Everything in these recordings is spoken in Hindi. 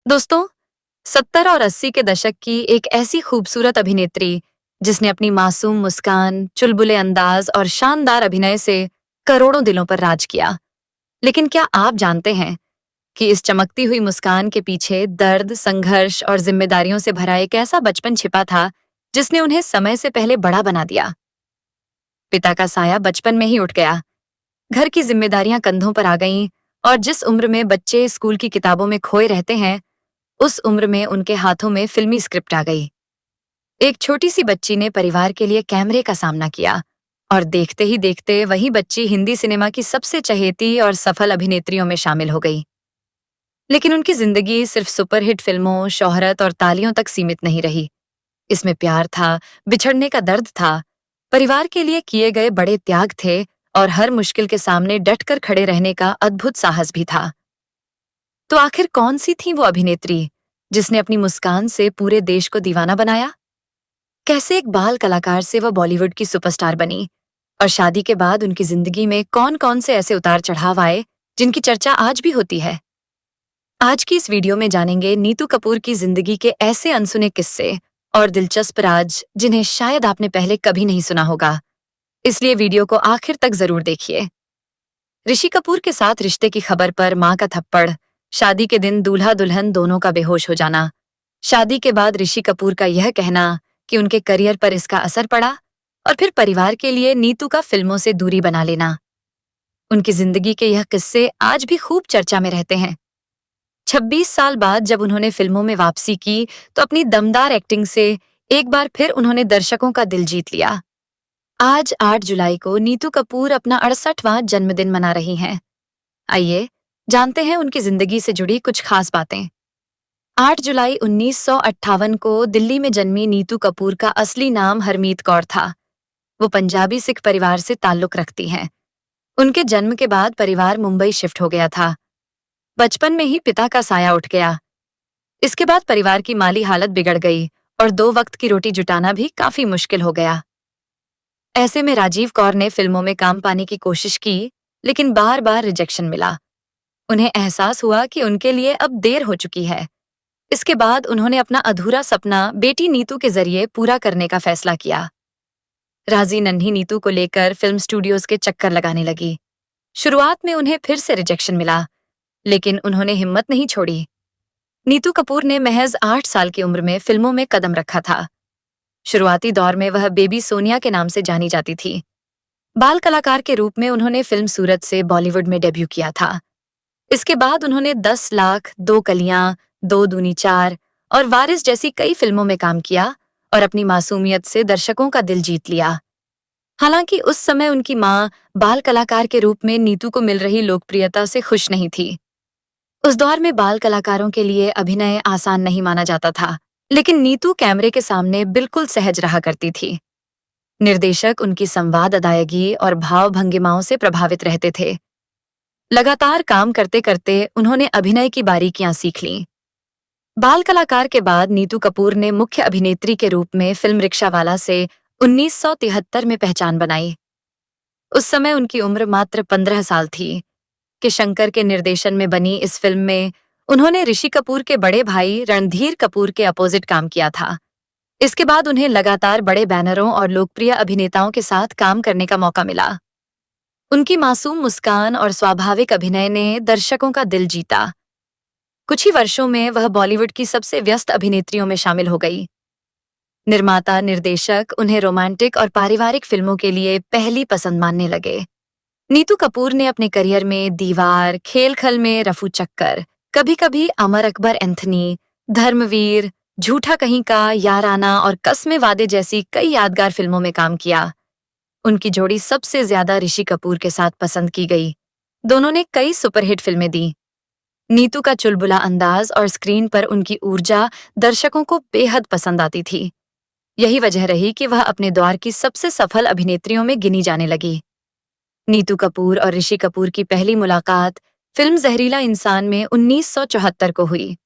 दोस्तों, 70 और 80 के दशक की एक ऐसी खूबसूरत अभिनेत्री जिसने अपनी मासूम मुस्कान, चुलबुले अंदाज और शानदार अभिनय से करोड़ों दिलों पर राज किया। लेकिन क्या आप जानते हैं कि इस चमकती हुई मुस्कान के पीछे दर्द, संघर्ष और जिम्मेदारियों से भरा एक ऐसा बचपन छिपा था जिसने उन्हें समय से पहले बड़ा बना दिया। पिता का साया बचपन में ही उठ गया, घर की जिम्मेदारियां कंधों पर आ गईं और जिस उम्र में बच्चे स्कूल की किताबों में खोए रहते हैं, उस उम्र में उनके हाथों में फिल्मी स्क्रिप्ट आ गई। एक छोटी सी बच्ची ने परिवार के लिए कैमरे का सामना किया और देखते ही देखते वही बच्ची हिंदी सिनेमा की सबसे चहेती और सफल अभिनेत्रियों में शामिल हो गई। लेकिन उनकी जिंदगी सिर्फ सुपरहिट फिल्मों, शोहरत और तालियों तक सीमित नहीं रही। इसमें प्यार था, बिछड़ने का दर्द था, परिवार के लिए किए गए बड़े त्याग थे और हर मुश्किल के सामने डटकर खड़े रहने का अद्भुत साहस भी था। तो आखिर कौन सी थी वो अभिनेत्री जिसने अपनी मुस्कान से पूरे देश को दीवाना बनाया? कैसे एक बाल कलाकार से वह बॉलीवुड की सुपरस्टार बनी और शादी के बाद उनकी जिंदगी में कौन-कौन से ऐसे उतार चढ़ाव आए जिनकी चर्चा आज भी होती है? आज की इस वीडियो में जानेंगे नीतू कपूर की जिंदगी के ऐसे अनसुने किस्से और दिलचस्प राज जिन्हें शायद आपने पहले कभी नहीं सुना होगा। इसलिए वीडियो को आखिर तक जरूर देखिए। ऋषि कपूर के साथ रिश्ते की खबर पर मां का थप्पड़, शादी के दिन दूल्हा दुल्हन दोनों का बेहोश हो जाना, शादी के बाद ऋषि कपूर का यह कहना कि उनके करियर पर इसका असर पड़ा, और फिर परिवार के लिए नीतू का फिल्मों से दूरी बना लेना। उनकी जिंदगी के यह किस्से आज भी खूब चर्चा में रहते हैं। 26 साल बाद जब उन्होंने फिल्मों में वापसी की तो अपनी दमदार एक्टिंग से एक बार फिर उन्होंने दर्शकों का दिल जीत लिया। आज 8 जुलाई को नीतू कपूर अपना 68वां जन्मदिन मना रही हैं। आइए जानते हैं उनकी जिंदगी से जुड़ी कुछ खास बातें। 8 जुलाई 1958 को दिल्ली में जन्मी नीतू कपूर का असली नाम हरमीत कौर था। वो पंजाबी सिख परिवार से ताल्लुक रखती हैं। उनके जन्म के बाद परिवार मुंबई शिफ्ट हो गया था। बचपन में ही पिता का साया उठ गया। इसके बाद परिवार की माली हालत बिगड़ गई और 2 वक्त की रोटी जुटाना भी काफी मुश्किल हो गया। ऐसे में राजीव कौर ने फिल्मों में काम पाने की कोशिश की, लेकिन बार बार रिजेक्शन मिला। उन्हें एहसास हुआ कि उनके लिए अब देर हो चुकी है। इसके बाद उन्होंने अपना अधूरा सपना बेटी नीतू के जरिए पूरा करने का फैसला किया। राजी नन्ही नीतू को लेकर फिल्म स्टूडियोज के चक्कर लगाने लगी। शुरुआत में उन्हें फिर से रिजेक्शन मिला, लेकिन उन्होंने हिम्मत नहीं छोड़ी। नीतू कपूर ने महज 8 साल की उम्र में फिल्मों में कदम रखा था। शुरुआती दौर में वह बेबी सोनिया के नाम से जानी जाती थी। बाल कलाकार के रूप में उन्होंने फिल्म सूरत से बॉलीवुड में डेब्यू किया था। इसके बाद उन्होंने 10 लाख, 2 कलियां, 2 दूनी 4 और वारिस जैसी कई फिल्मों में काम किया और अपनी मासूमियत से दर्शकों का दिल जीत लिया। हालांकि उस समय उनकी मां बाल कलाकार के रूप में नीतू को मिल रही लोकप्रियता से खुश नहीं थी। उस दौर में बाल कलाकारों के लिए अभिनय आसान नहीं माना जाता था, लेकिन नीतू कैमरे के सामने बिल्कुल सहज रहा करती थी। निर्देशक उनकी संवाद अदायगी और भाव भंगिमाओं से प्रभावित रहते थे। लगातार काम करते करते उन्होंने अभिनय की बारीकियां सीख लीं। बाल कलाकार के बाद नीतू कपूर ने मुख्य अभिनेत्री के रूप में फिल्म रिक्शावाला से 1973 में पहचान बनाई। उस समय उनकी उम्र मात्र 15 साल थी कि शंकर के निर्देशन में बनी इस फिल्म में उन्होंने ऋषि कपूर के बड़े भाई रणधीर कपूर के अपोजिट काम किया था। इसके बाद उन्हें लगातार बड़े बैनरों और लोकप्रिय अभिनेताओं के साथ काम करने का मौका मिला। उनकी मासूम मुस्कान और स्वाभाविक अभिनय ने दर्शकों का दिल जीता। कुछ ही वर्षों में वह बॉलीवुड की सबसे व्यस्त अभिनेत्रियों में शामिल हो गई। निर्माता, निर्देशक उन्हें रोमांटिक और पारिवारिक फिल्मों के लिए पहली पसंद मानने लगे। नीतू कपूर ने अपने करियर में दीवार, खेल खल में रफू चक्कर, कभी कभी अमर अकबर एंथनी, धर्मवीर, झूठा कहीं का, याराना और कस्मे वादे जैसी कई यादगार फिल्मों में काम किया। उनकी जोड़ी सबसे ज्यादा ऋषि कपूर के साथ पसंद की गई। दोनों ने कई सुपरहिट फिल्में दी। नीतू का चुलबुला अंदाज और स्क्रीन पर उनकी ऊर्जा दर्शकों को बेहद पसंद आती थी। यही वजह रही कि वह अपने दौर की सबसे सफल अभिनेत्रियों में गिनी जाने लगी। नीतू कपूर और ऋषि कपूर की पहली मुलाकात फिल्म जहरीला इंसान में 1974 को हुई।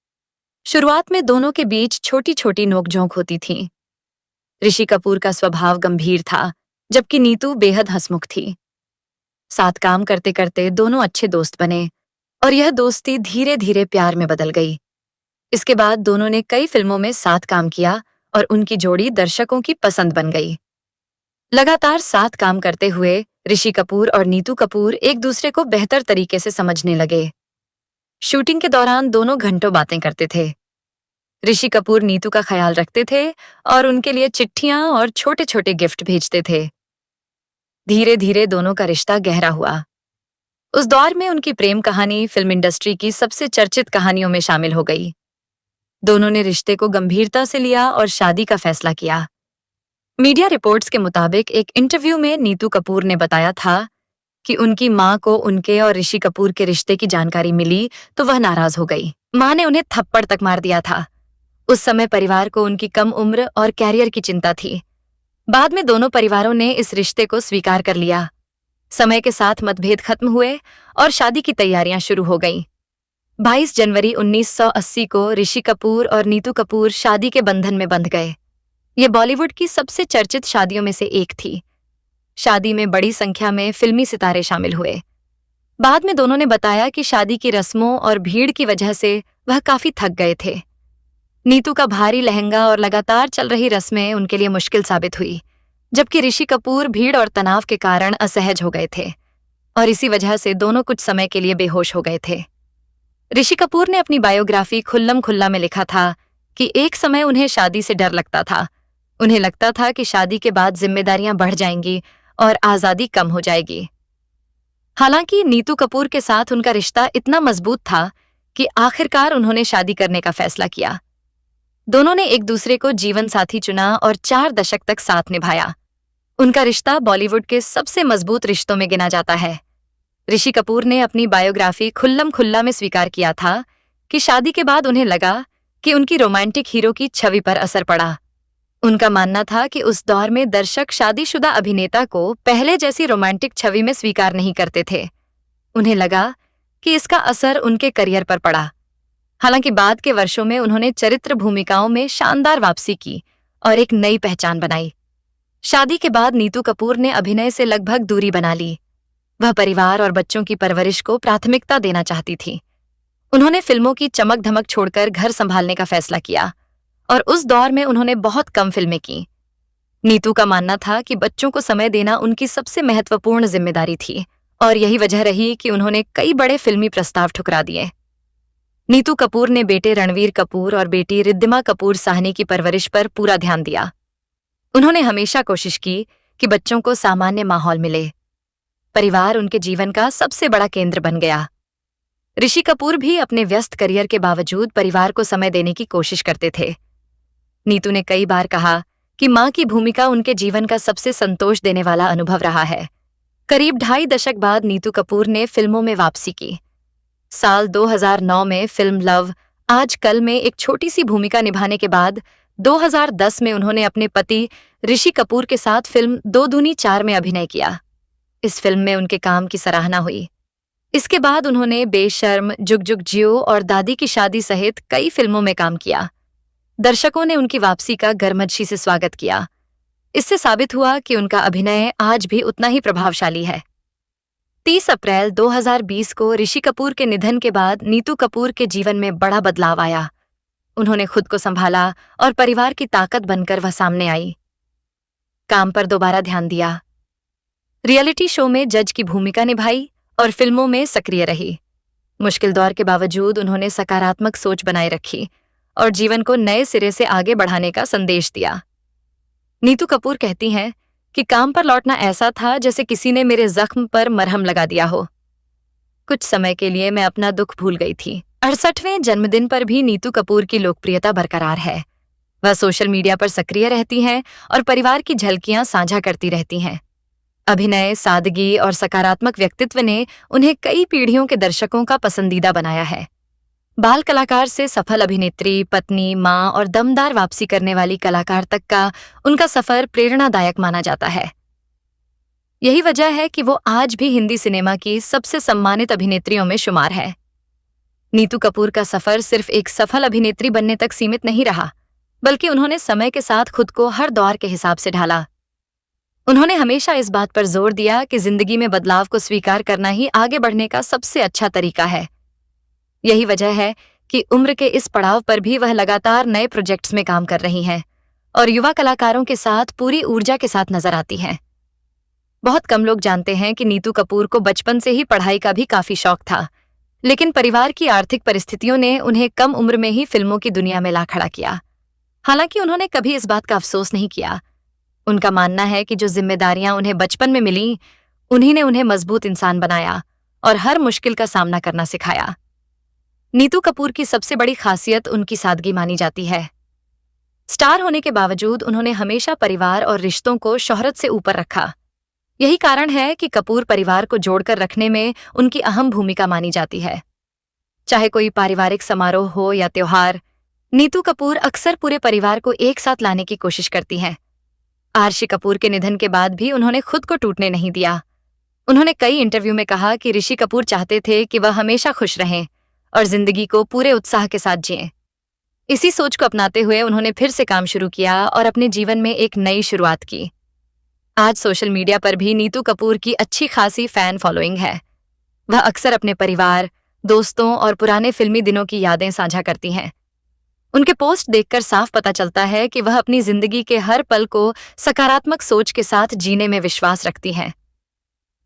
शुरुआत में दोनों के बीच छोटी छोटी नोकझोंक होती थी। ऋषि कपूर का स्वभाव गंभीर था, जबकि नीतू बेहद हंसमुख थी। साथ काम करते करते दोनों अच्छे दोस्त बने और यह दोस्ती धीरे धीरे प्यार में बदल गई। इसके बाद दोनों ने कई फिल्मों में साथ काम किया और उनकी जोड़ी दर्शकों की पसंद बन गई। लगातार साथ काम करते हुए ऋषि कपूर और नीतू कपूर एक दूसरे को बेहतर तरीके से समझने लगे। शूटिंग के दौरान दोनों घंटों बातें करते थे। ऋषि कपूर नीतू का ख्याल रखते थे और उनके लिए चिट्ठियां और छोटे छोटे गिफ्ट भेजते थे। धीरे धीरे दोनों का रिश्ता गहरा हुआ। उस दौर में उनकी प्रेम कहानी फिल्म इंडस्ट्री की सबसे चर्चित कहानियों में शामिल हो गई। दोनों ने रिश्ते को गंभीरता से लिया और शादी का फैसला किया। मीडिया रिपोर्ट्स के मुताबिक एक इंटरव्यू में नीतू कपूर ने बताया था कि उनकी मां को उनके और ऋषि कपूर के रिश्ते की जानकारी मिली तो वह नाराज हो गई। मां ने उन्हें थप्पड़ तक मार दिया था। उस समय परिवार को उनकी कम उम्र और कैरियर की चिंता थी। बाद में दोनों परिवारों ने इस रिश्ते को स्वीकार कर लिया। समय के साथ मतभेद खत्म हुए और शादी की तैयारियां शुरू हो गईं। 22 जनवरी 1980 को ऋषि कपूर और नीतू कपूर शादी के बंधन में बंध गए। ये बॉलीवुड की सबसे चर्चित शादियों में से एक थी। शादी में बड़ी संख्या में फिल्मी सितारे शामिल हुए। बाद में दोनों ने बताया कि शादी की रस्मों और भीड़ की वजह से वह काफी थक गए थे। नीतू का भारी लहंगा और लगातार चल रही रस्में उनके लिए मुश्किल साबित हुई, जबकि ऋषि कपूर भीड़ और तनाव के कारण असहज हो गए थे और इसी वजह से दोनों कुछ समय के लिए बेहोश हो गए थे। ऋषि कपूर ने अपनी बायोग्राफी खुल्लम खुल्ला में लिखा था कि एक समय उन्हें शादी से डर लगता था। उन्हें लगता था कि शादी के बाद जिम्मेदारियां बढ़ जाएंगी और आजादी कम हो जाएगी। हालांकि नीतू कपूर के साथ उनका रिश्ता इतना मजबूत था कि आखिरकार उन्होंने शादी करने का फैसला किया। दोनों ने एक दूसरे को जीवन साथी चुना और 4 दशक तक साथ निभाया। उनका रिश्ता बॉलीवुड के सबसे मजबूत रिश्तों में गिना जाता है। ऋषि कपूर ने अपनी बायोग्राफी खुल्लम खुल्ला में स्वीकार किया था कि शादी के बाद उन्हें लगा कि उनकी रोमांटिक हीरो की छवि पर असर पड़ा। उनका मानना था कि उस दौर में दर्शक शादीशुदा अभिनेता को पहले जैसी रोमांटिक छवि में स्वीकार नहीं करते थे। उन्हें लगा कि इसका असर उनके करियर पर पड़ा। हालांकि बाद के वर्षों में उन्होंने चरित्र भूमिकाओं में शानदार वापसी की और एक नई पहचान बनाई। शादी के बाद नीतू कपूर ने अभिनय से लगभग दूरी बना ली। वह परिवार और बच्चों की परवरिश को प्राथमिकता देना चाहती थी। उन्होंने फिल्मों की चमक धमक छोड़कर घर संभालने का फैसला किया और उस दौर में उन्होंने बहुत कम फिल्में की। नीतू का मानना था कि बच्चों को समय देना उनकी सबसे महत्वपूर्ण जिम्मेदारी थी और यही वजह रही कि उन्होंने कई बड़े फिल्मी प्रस्ताव ठुकरा दिए। नीतू कपूर ने बेटे रणवीर कपूर और बेटी रिद्धिमा कपूर साहनी की परवरिश पर पूरा ध्यान दिया। उन्होंने हमेशा कोशिश की कि बच्चों को सामान्य माहौल मिले। परिवार उनके जीवन का सबसे बड़ा केंद्र बन गया। ऋषि कपूर भी अपने व्यस्त करियर के बावजूद परिवार को समय देने की कोशिश करते थे। नीतू ने कई बार कहा कि मां की भूमिका उनके जीवन का सबसे संतोष देने वाला अनुभव रहा है। करीब 2.5 दशक बाद नीतू कपूर ने फिल्मों में वापसी की। साल 2009 में फिल्म लव आज कल में एक छोटी सी भूमिका निभाने के बाद 2010 में उन्होंने अपने पति ऋषि कपूर के साथ फिल्म 2 दूनी 4 में अभिनय किया। इस फिल्म में उनके काम की सराहना हुई। इसके बाद उन्होंने बेशर्म, जुग जुग जियो और दादी की शादी सहित कई फिल्मों में काम किया। दर्शकों ने उनकी वापसी का गर्मजोशी से स्वागत किया। इससे साबित हुआ कि उनका अभिनय आज भी उतना ही प्रभावशाली है। 30 अप्रैल 2020 को ऋषि कपूर के निधन के बाद नीतू कपूर के जीवन में बड़ा बदलाव आया। उन्होंने खुद को संभाला और परिवार की ताकत बनकर वह सामने आई। काम पर दोबारा ध्यान दिया, रियलिटी शो में जज की भूमिका निभाई और फिल्मों में सक्रिय रही। मुश्किल दौर के बावजूद उन्होंने सकारात्मक सोच बनाए रखी और जीवन को नए सिरे से आगे बढ़ाने का संदेश दिया। नीतू कपूर कहती हैं कि काम पर लौटना ऐसा था जैसे किसी ने मेरे जख्म पर मरहम लगा दिया हो। कुछ समय के लिए मैं अपना दुख भूल गई थी। 68वें जन्मदिन पर भी नीतू कपूर की लोकप्रियता बरकरार है। वह सोशल मीडिया पर सक्रिय रहती हैं और परिवार की झलकियां साझा करती रहती हैं। अभिनय, सादगी और सकारात्मक व्यक्तित्व ने उन्हें कई पीढ़ियों के दर्शकों का पसंदीदा बनाया है। बाल कलाकार से सफल अभिनेत्री, पत्नी, मां और दमदार वापसी करने वाली कलाकार तक का उनका सफर प्रेरणादायक माना जाता है। यही वजह है कि वो आज भी हिंदी सिनेमा की सबसे सम्मानित अभिनेत्रियों में शुमार है। नीतू कपूर का सफर सिर्फ एक सफल अभिनेत्री बनने तक सीमित नहीं रहा, बल्कि उन्होंने समय के साथ खुद को हर दौर के हिसाब से ढाला। उन्होंने हमेशा इस बात पर जोर दिया कि जिंदगी में बदलाव को स्वीकार करना ही आगे बढ़ने का सबसे अच्छा तरीका है। यही वजह है कि उम्र के इस पड़ाव पर भी वह लगातार नए प्रोजेक्ट्स में काम कर रही हैं और युवा कलाकारों के साथ पूरी ऊर्जा के साथ नजर आती हैं। बहुत कम लोग जानते हैं कि नीतू कपूर को बचपन से ही पढ़ाई का भी काफी शौक था, लेकिन परिवार की आर्थिक परिस्थितियों ने उन्हें कम उम्र में ही फिल्मों की दुनिया में ला खड़ा किया। हालांकि उन्होंने कभी इस बात का अफसोस नहीं किया। उनका मानना है कि जो जिम्मेदारियां उन्हें बचपन में मिली, उन्हीं ने उन्हें मजबूत इंसान बनाया और हर मुश्किल का सामना करना सिखाया। नीतू कपूर की सबसे बड़ी खासियत उनकी सादगी मानी जाती है। स्टार होने के बावजूद उन्होंने हमेशा परिवार और रिश्तों को शोहरत से ऊपर रखा। यही कारण है कि कपूर परिवार को जोड़कर रखने में उनकी अहम भूमिका मानी जाती है। चाहे कोई पारिवारिक समारोह हो या त्योहार, नीतू कपूर अक्सर पूरे परिवार को एक साथ लाने की कोशिश करती हैं। आरशी कपूर के निधन के बाद भी उन्होंने खुद को टूटने नहीं दिया। उन्होंने कई इंटरव्यू में कहा कि ऋषि कपूर चाहते थे कि वह हमेशा खुश रहें और जिंदगी को पूरे उत्साह के साथ जिएं। इसी सोच को अपनाते हुए उन्होंने फिर से काम शुरू किया और अपने जीवन में एक नई शुरुआत की। आज सोशल मीडिया पर भी नीतू कपूर की अच्छी खासी फैन फॉलोइंग है। वह अक्सर अपने परिवार, दोस्तों और पुराने फिल्मी दिनों की यादें साझा करती हैं। उनके पोस्ट देखकर साफ पता चलता है कि वह अपनी जिंदगी के हर पल को सकारात्मक सोच के साथ जीने में विश्वास रखती हैं।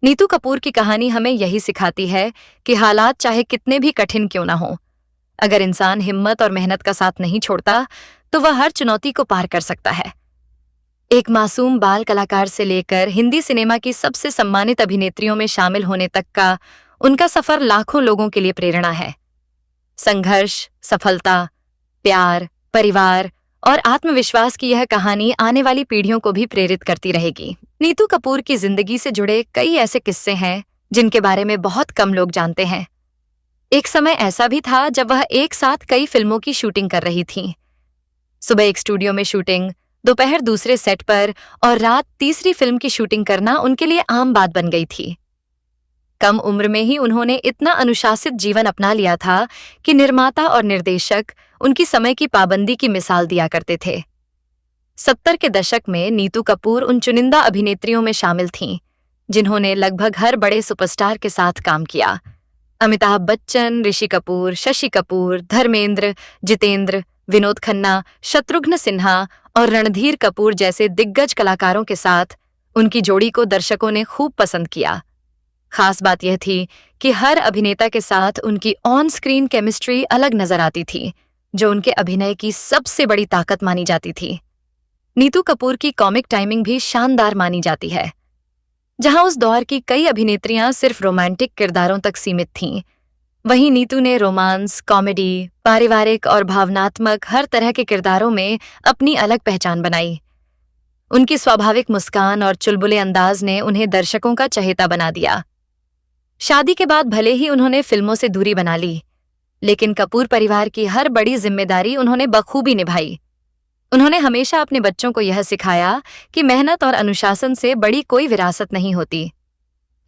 नीतू कपूर की कहानी हमें यही सिखाती है कि हालात चाहे कितने भी कठिन क्यों ना हो, अगर इंसान हिम्मत और मेहनत का साथ नहीं छोड़ता तो वह हर चुनौती को पार कर सकता है। एक मासूम बाल कलाकार से लेकर हिंदी सिनेमा की सबसे सम्मानित अभिनेत्रियों में शामिल होने तक का उनका सफर लाखों लोगों के लिए प्रेरणा है। संघर्ष, सफलता, प्यार, परिवार और आत्मविश्वास की यह कहानी आने वाली पीढ़ियों को भी प्रेरित करती रहेगी। नीतू कपूर की जिंदगी से जुड़े कई ऐसे किस्से हैं जिनके बारे में बहुत कम लोग जानते हैं। एक समय ऐसा भी था जब वह एक साथ कई फिल्मों की शूटिंग कर रही थीं। सुबह एक स्टूडियो में शूटिंग, दोपहर दूसरे सेट पर और रात तीसरी फिल्म की शूटिंग करना उनके लिए आम बात बन गई थी। कम उम्र में ही उन्होंने इतना अनुशासित जीवन अपना लिया था कि निर्माता और निर्देशक उनकी समय की पाबंदी की मिसाल दिया करते थे। 70 के दशक में नीतू कपूर उन चुनिंदा अभिनेत्रियों में शामिल थीं जिन्होंने लगभग हर बड़े सुपरस्टार के साथ काम किया। अमिताभ बच्चन, ऋषि कपूर, शशि कपूर, धर्मेंद्र, जितेंद्र, विनोद खन्ना, शत्रुघ्न सिन्हा और रणधीर कपूर जैसे दिग्गज कलाकारों के साथ उनकी जोड़ी को दर्शकों ने खूब पसंद किया। खास बात यह थी कि हर अभिनेता के साथ उनकी ऑन स्क्रीन केमिस्ट्री अलग नजर आती थी, जो उनके अभिनय की सबसे बड़ी ताकत मानी जाती थी। नीतू कपूर की कॉमिक टाइमिंग भी शानदार मानी जाती है। जहां उस दौर की कई अभिनेत्रियां सिर्फ रोमांटिक किरदारों तक सीमित थीं, वहीं नीतू ने रोमांस, कॉमेडी, पारिवारिक और भावनात्मक हर तरह के किरदारों में अपनी अलग पहचान बनाई। उनकी स्वाभाविक मुस्कान और चुलबुले अंदाज ने उन्हें दर्शकों का चहेता बना दिया। शादी के बाद भले ही उन्होंने फिल्मों से दूरी बना ली, लेकिन कपूर परिवार की हर बड़ी जिम्मेदारी उन्होंने बखूबी निभाई। उन्होंने हमेशा अपने बच्चों को यह सिखाया कि मेहनत और अनुशासन से बड़ी कोई विरासत नहीं होती।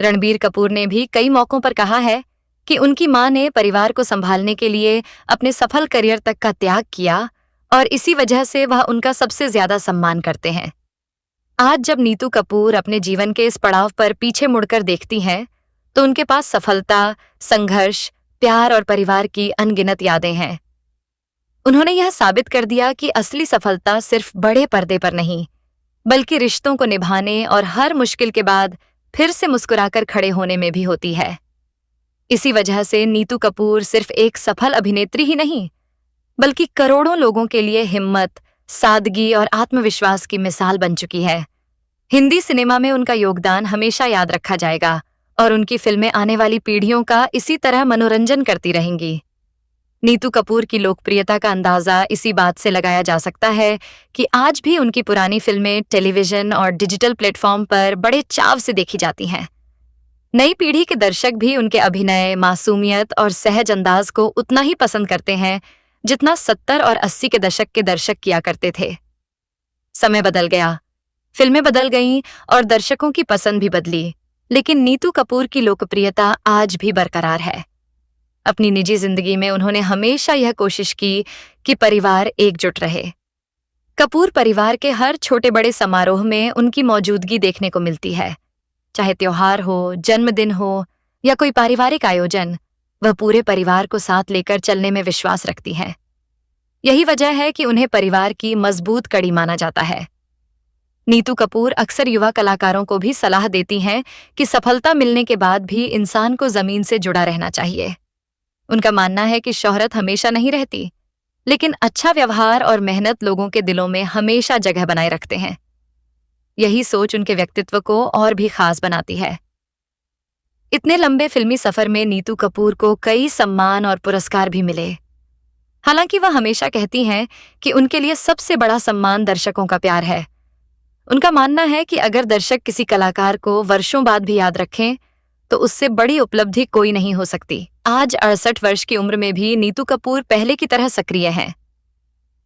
रणबीर कपूर ने भी कई मौकों पर कहा है कि उनकी मां ने परिवार को संभालने के लिए अपने सफल करियर तक का त्याग किया और इसी वजह से वह उनका सबसे ज्यादा सम्मान करते हैं। आज जब नीतू कपूर अपने जीवन के इस पड़ाव पर पीछे मुड़कर देखती हैं, तो उनके पास सफलता, संघर्ष, प्यार और परिवार की अनगिनत यादें हैं। उन्होंने यह साबित कर दिया कि असली सफलता सिर्फ बड़े पर्दे पर नहीं, बल्कि रिश्तों को निभाने और हर मुश्किल के बाद फिर से मुस्कुराकर खड़े होने में भी होती है। इसी वजह से नीतू कपूर सिर्फ एक सफल अभिनेत्री ही नहीं, बल्कि करोड़ों लोगों के लिए हिम्मत, सादगी और आत्मविश्वास की मिसाल बन चुकी है। हिंदी सिनेमा में उनका योगदान हमेशा याद रखा जाएगा और उनकी फिल्में आने वाली पीढ़ियों का इसी तरह मनोरंजन करती रहेंगी। नीतू कपूर की लोकप्रियता का अंदाजा इसी बात से लगाया जा सकता है कि आज भी उनकी पुरानी फिल्में टेलीविजन और डिजिटल प्लेटफॉर्म पर बड़े चाव से देखी जाती हैं। नई पीढ़ी के दर्शक भी उनके अभिनय, मासूमियत और सहज अंदाज को उतना ही पसंद करते हैं जितना 70 और 80 के दशक के दर्शक किया करते थे। समय बदल गया, फिल्में बदल गईं और दर्शकों की पसंद भी बदली, लेकिन नीतू कपूर की लोकप्रियता आज भी बरकरार है। अपनी निजी जिंदगी में उन्होंने हमेशा यह कोशिश की कि परिवार एकजुट रहे। कपूर परिवार के हर छोटे बड़े समारोह में उनकी मौजूदगी देखने को मिलती है। चाहे त्योहार हो, जन्मदिन हो या कोई पारिवारिक आयोजन, वह पूरे परिवार को साथ लेकर चलने में विश्वास रखती हैं। यही वजह है कि उन्हें परिवार की मजबूत कड़ी माना जाता है। नीतू कपूर अक्सर युवा कलाकारों को भी सलाह देती हैं कि सफलता मिलने के बाद भी इंसान को जमीन से जुड़ा रहना चाहिए। उनका मानना है कि शोहरत हमेशा नहीं रहती, लेकिन अच्छा व्यवहार और मेहनत लोगों के दिलों में हमेशा जगह बनाए रखते हैं। यही सोच उनके व्यक्तित्व को और भी खास बनाती है। इतने लंबे फिल्मी सफर में नीतू कपूर को कई सम्मान और पुरस्कार भी मिले। हालांकि वह हमेशा कहती हैं कि उनके लिए सबसे बड़ा सम्मान दर्शकों का प्यार है। उनका मानना है कि अगर दर्शक किसी कलाकार को वर्षों बाद भी याद रखें, तो उससे बड़ी उपलब्धि कोई नहीं हो सकती। आज 68 वर्ष की उम्र में भी नीतू कपूर पहले की तरह सक्रिय हैं।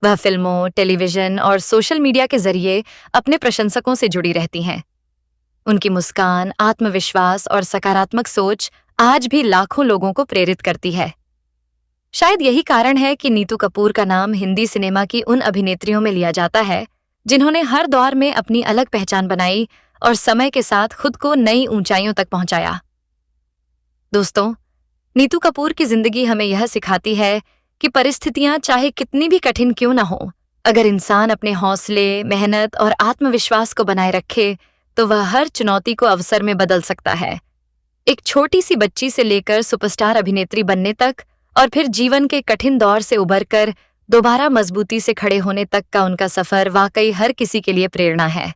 वह फिल्मों, टेलीविजन और सोशल मीडिया के जरिए अपने प्रशंसकों से जुड़ी रहती हैं। उनकी मुस्कान, आत्मविश्वास और सकारात्मक सोच आज भी लाखों लोगों को प्रेरित करती है। शायद यही कारण है कि नीतू कपूर का नाम हिंदी सिनेमा की उन अभिनेत्रियों में लिया जाता है जिन्होंने हर दौर में अपनी अलग पहचान बनाई और समय के साथ खुद को नई ऊंचाइयों तक पहुंचाया। दोस्तों, नीतू कपूर की जिंदगी हमें यह सिखाती है कि परिस्थितियां चाहे कितनी भी कठिन क्यों ना हो, अगर इंसान अपने हौसले, मेहनत और आत्मविश्वास को बनाए रखे तो वह हर चुनौती को अवसर में बदल सकता है। एक छोटी सी बच्ची से लेकर सुपरस्टार अभिनेत्री बनने तक और फिर जीवन के कठिन दौर से उबरकर दोबारा मजबूती से खड़े होने तक का उनका सफर वाकई हर किसी के लिए प्रेरणा है।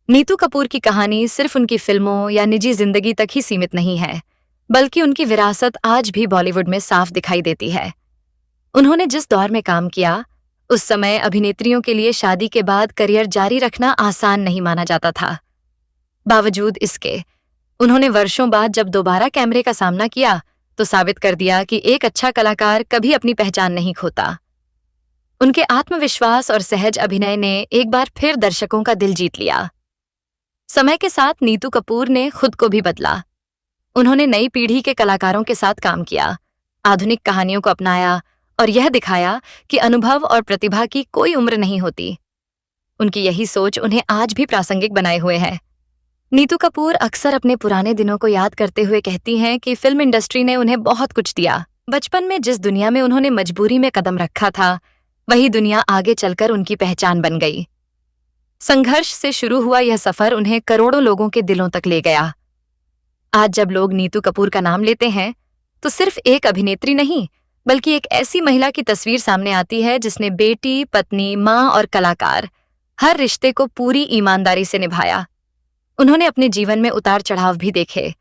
नीतू कपूर की कहानी सिर्फ उनकी फिल्मों या निजी जिंदगी तक ही सीमित नहीं है, बल्कि उनकी विरासत आज भी बॉलीवुड में साफ दिखाई देती है। उन्होंने जिस दौर में काम किया, उस समय अभिनेत्रियों के लिए शादी के बाद करियर जारी रखना आसान नहीं माना जाता था। बावजूद इसके, उन्होंने वर्षों बाद जब दोबारा कैमरे का सामना किया तो साबित कर दिया कि एक अच्छा कलाकार कभी अपनी पहचान नहीं खोता। उनके आत्मविश्वास और सहज अभिनय ने एक बार फिर दर्शकों का दिल जीत लिया। समय के साथ नीतू कपूर ने खुद को भी बदला। उन्होंने नई पीढ़ी के कलाकारों के साथ काम किया, आधुनिक कहानियों को अपनाया और यह दिखाया कि अनुभव और प्रतिभा की कोई उम्र नहीं होती। उनकी यही सोच उन्हें आज भी प्रासंगिक बनाए हुए है। नीतू कपूर अक्सर अपने पुराने दिनों को याद करते हुए कहती हैं कि फिल्म इंडस्ट्री ने उन्हें बहुत कुछ दिया। बचपन में जिस दुनिया में उन्होंने मजबूरी में कदम रखा था, वही दुनिया आगे चलकर उनकी पहचान बन गई। संघर्ष से शुरू हुआ यह सफर उन्हें करोड़ों लोगों के दिलों तक ले गया। आज जब लोग नीतू कपूर का नाम लेते हैं, तो सिर्फ एक अभिनेत्री नहीं, बल्कि एक ऐसी महिला की तस्वीर सामने आती है जिसने बेटी, पत्नी, माँ और कलाकार हर रिश्ते को पूरी ईमानदारी से निभाया। उन्होंने अपने जीवन में उतार चढ़ाव भी देखे,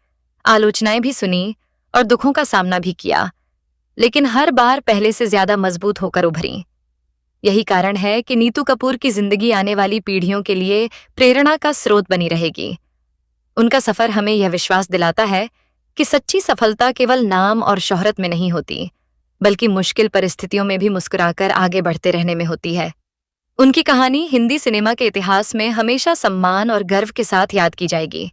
आलोचनाएं भी सुनी और दुखों का सामना भी किया, लेकिन हर बार पहले से ज्यादा मजबूत होकर उभरी। यही कारण है कि नीतू कपूर की जिंदगी आने वाली पीढ़ियों के लिए प्रेरणा का स्रोत बनी रहेगी। उनका सफर हमें यह विश्वास दिलाता है कि सच्ची सफलता केवल नाम और शोहरत में नहीं होती, बल्कि मुश्किल परिस्थितियों में भी मुस्कुराकर आगे बढ़ते रहने में होती है। उनकी कहानी हिंदी सिनेमा के इतिहास में हमेशा सम्मान और गर्व के साथ याद की जाएगी।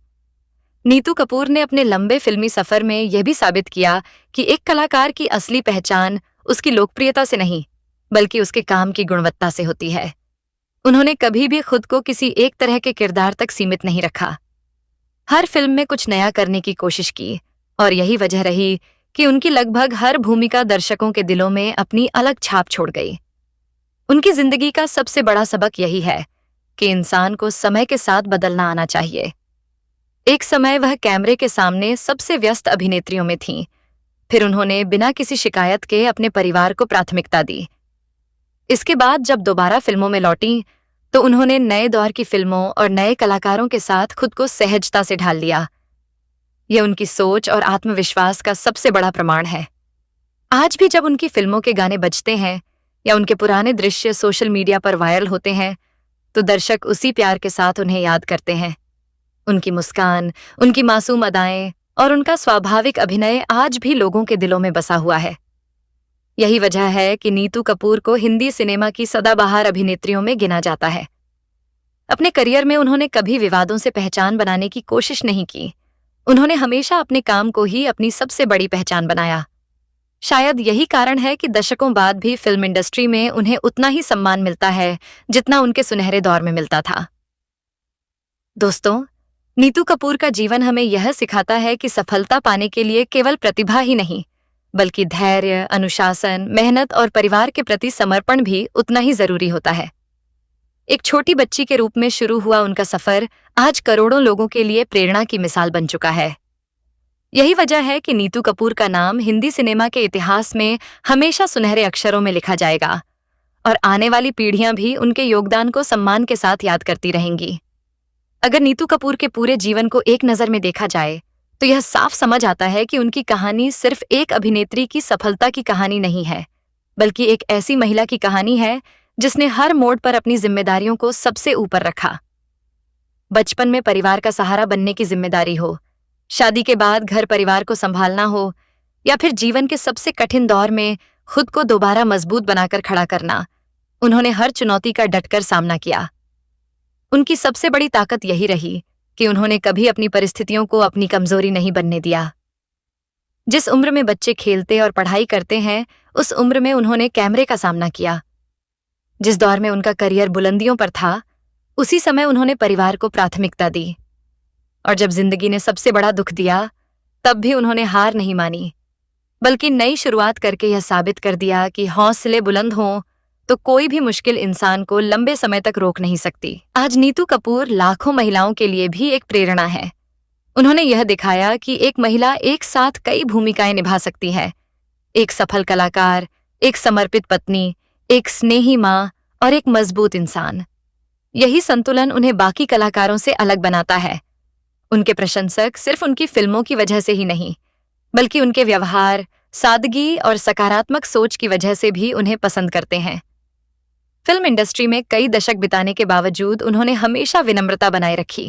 नीतू कपूर ने अपने लंबे फिल्मी सफर में यह भी साबित किया कि एक कलाकार की असली पहचान उसकी लोकप्रियता से नहीं, बल्कि उसके काम की गुणवत्ता से होती है। उन्होंने कभी भी खुद को किसी एक तरह के किरदार तक सीमित नहीं रखा। हर फिल्म में कुछ नया करने की कोशिश की और यही वजह रही कि उनकी लगभग हर भूमिका दर्शकों के दिलों में अपनी अलग छाप छोड़ गई। उनकी जिंदगी का सबसे बड़ा सबक यही है कि इंसान को समय के साथ बदलना आना चाहिए। एक समय वह कैमरे के सामने सबसे व्यस्त अभिनेत्रियों में थीं, फिर उन्होंने बिना किसी शिकायत के अपने परिवार को प्राथमिकता दी। इसके बाद जब दोबारा फिल्मों में लौटी, तो उन्होंने नए दौर की फिल्मों और नए कलाकारों के साथ खुद को सहजता से ढाल लिया। यह उनकी सोच और आत्मविश्वास का सबसे बड़ा प्रमाण है। आज भी जब उनकी फिल्मों के गाने बजते हैं या उनके पुराने दृश्य सोशल मीडिया पर वायरल होते हैं, तो दर्शक उसी प्यार के साथ उन्हें याद करते हैं। उनकी मुस्कान, उनकी मासूम अदाएं और उनका स्वाभाविक अभिनय आज भी लोगों के दिलों में बसा हुआ है। यही वजह है कि नीतू कपूर को हिंदी सिनेमा की सदाबहार अभिनेत्रियों में गिना जाता है। अपने करियर में उन्होंने कभी विवादों से पहचान बनाने की कोशिश नहीं की। उन्होंने हमेशा अपने काम को ही अपनी सबसे बड़ी पहचान बनाया। शायद यही कारण है कि दशकों बाद भी फिल्म इंडस्ट्री में उन्हें उतना ही सम्मान मिलता है जितना उनके सुनहरे दौर में मिलता था। दोस्तों, नीतू कपूर का जीवन हमें यह सिखाता है कि सफलता पाने के लिए केवल प्रतिभा ही नहीं, बल्कि धैर्य, अनुशासन, मेहनत और परिवार के प्रति समर्पण भी उतना ही जरूरी होता है। एक छोटी बच्ची के रूप में शुरू हुआ उनका सफर आज करोड़ों लोगों के लिए प्रेरणा की मिसाल बन चुका है। यही वजह है कि नीतू कपूर का नाम हिंदी सिनेमा के इतिहास में हमेशा सुनहरे अक्षरों में लिखा जाएगा और आने वाली पीढ़ियां भी उनके योगदान को सम्मान के साथ याद करती रहेंगी। अगर नीतू कपूर के पूरे जीवन को एक नजर में देखा जाए तो यह साफ समझ आता है कि उनकी कहानी सिर्फ एक अभिनेत्री की सफलता की कहानी नहीं है, बल्कि एक ऐसी महिला की कहानी है जिसने हर मोड़ पर अपनी जिम्मेदारियों को सबसे ऊपर रखा। बचपन में परिवार का सहारा बनने की जिम्मेदारी हो, शादी के बाद घर परिवार को संभालना हो, या फिर जीवन के सबसे कठिन दौर में खुद को दोबारा मजबूत बनाकर खड़ा करना, उन्होंने हर चुनौती का डटकर सामना किया। उनकी सबसे बड़ी ताकत यही रही कि उन्होंने कभी अपनी परिस्थितियों को अपनी कमजोरी नहीं बनने दिया। जिस उम्र में बच्चे खेलते और पढ़ाई करते हैं, उस उम्र में उन्होंने कैमरे का सामना किया। जिस दौर में उनका करियर बुलंदियों पर था, उसी समय उन्होंने परिवार को प्राथमिकता दी। और जब जिंदगी ने सबसे बड़ा दुख दिया, तब भी उन्होंने हार नहीं मानी, बल्कि नई शुरुआत करके यह साबित कर दिया कि हौसले बुलंद हों तो कोई भी मुश्किल इंसान को लंबे समय तक रोक नहीं सकती। आज नीतू कपूर लाखों महिलाओं के लिए भी एक प्रेरणा है। उन्होंने यह दिखाया कि एक महिला एक साथ कई भूमिकाएं निभा सकती है, एक सफल कलाकार, एक समर्पित पत्नी, एक स्नेही माँ और एक मजबूत इंसान। यही संतुलन उन्हें बाकी कलाकारों से अलग बनाता है। उनके प्रशंसक सिर्फ उनकी फिल्मों की वजह से ही नहीं, बल्कि उनके व्यवहार, सादगी और सकारात्मक सोच की वजह से भी उन्हें पसंद करते हैं। फिल्म इंडस्ट्री में कई दशक बिताने के बावजूद उन्होंने हमेशा विनम्रता बनाए रखी।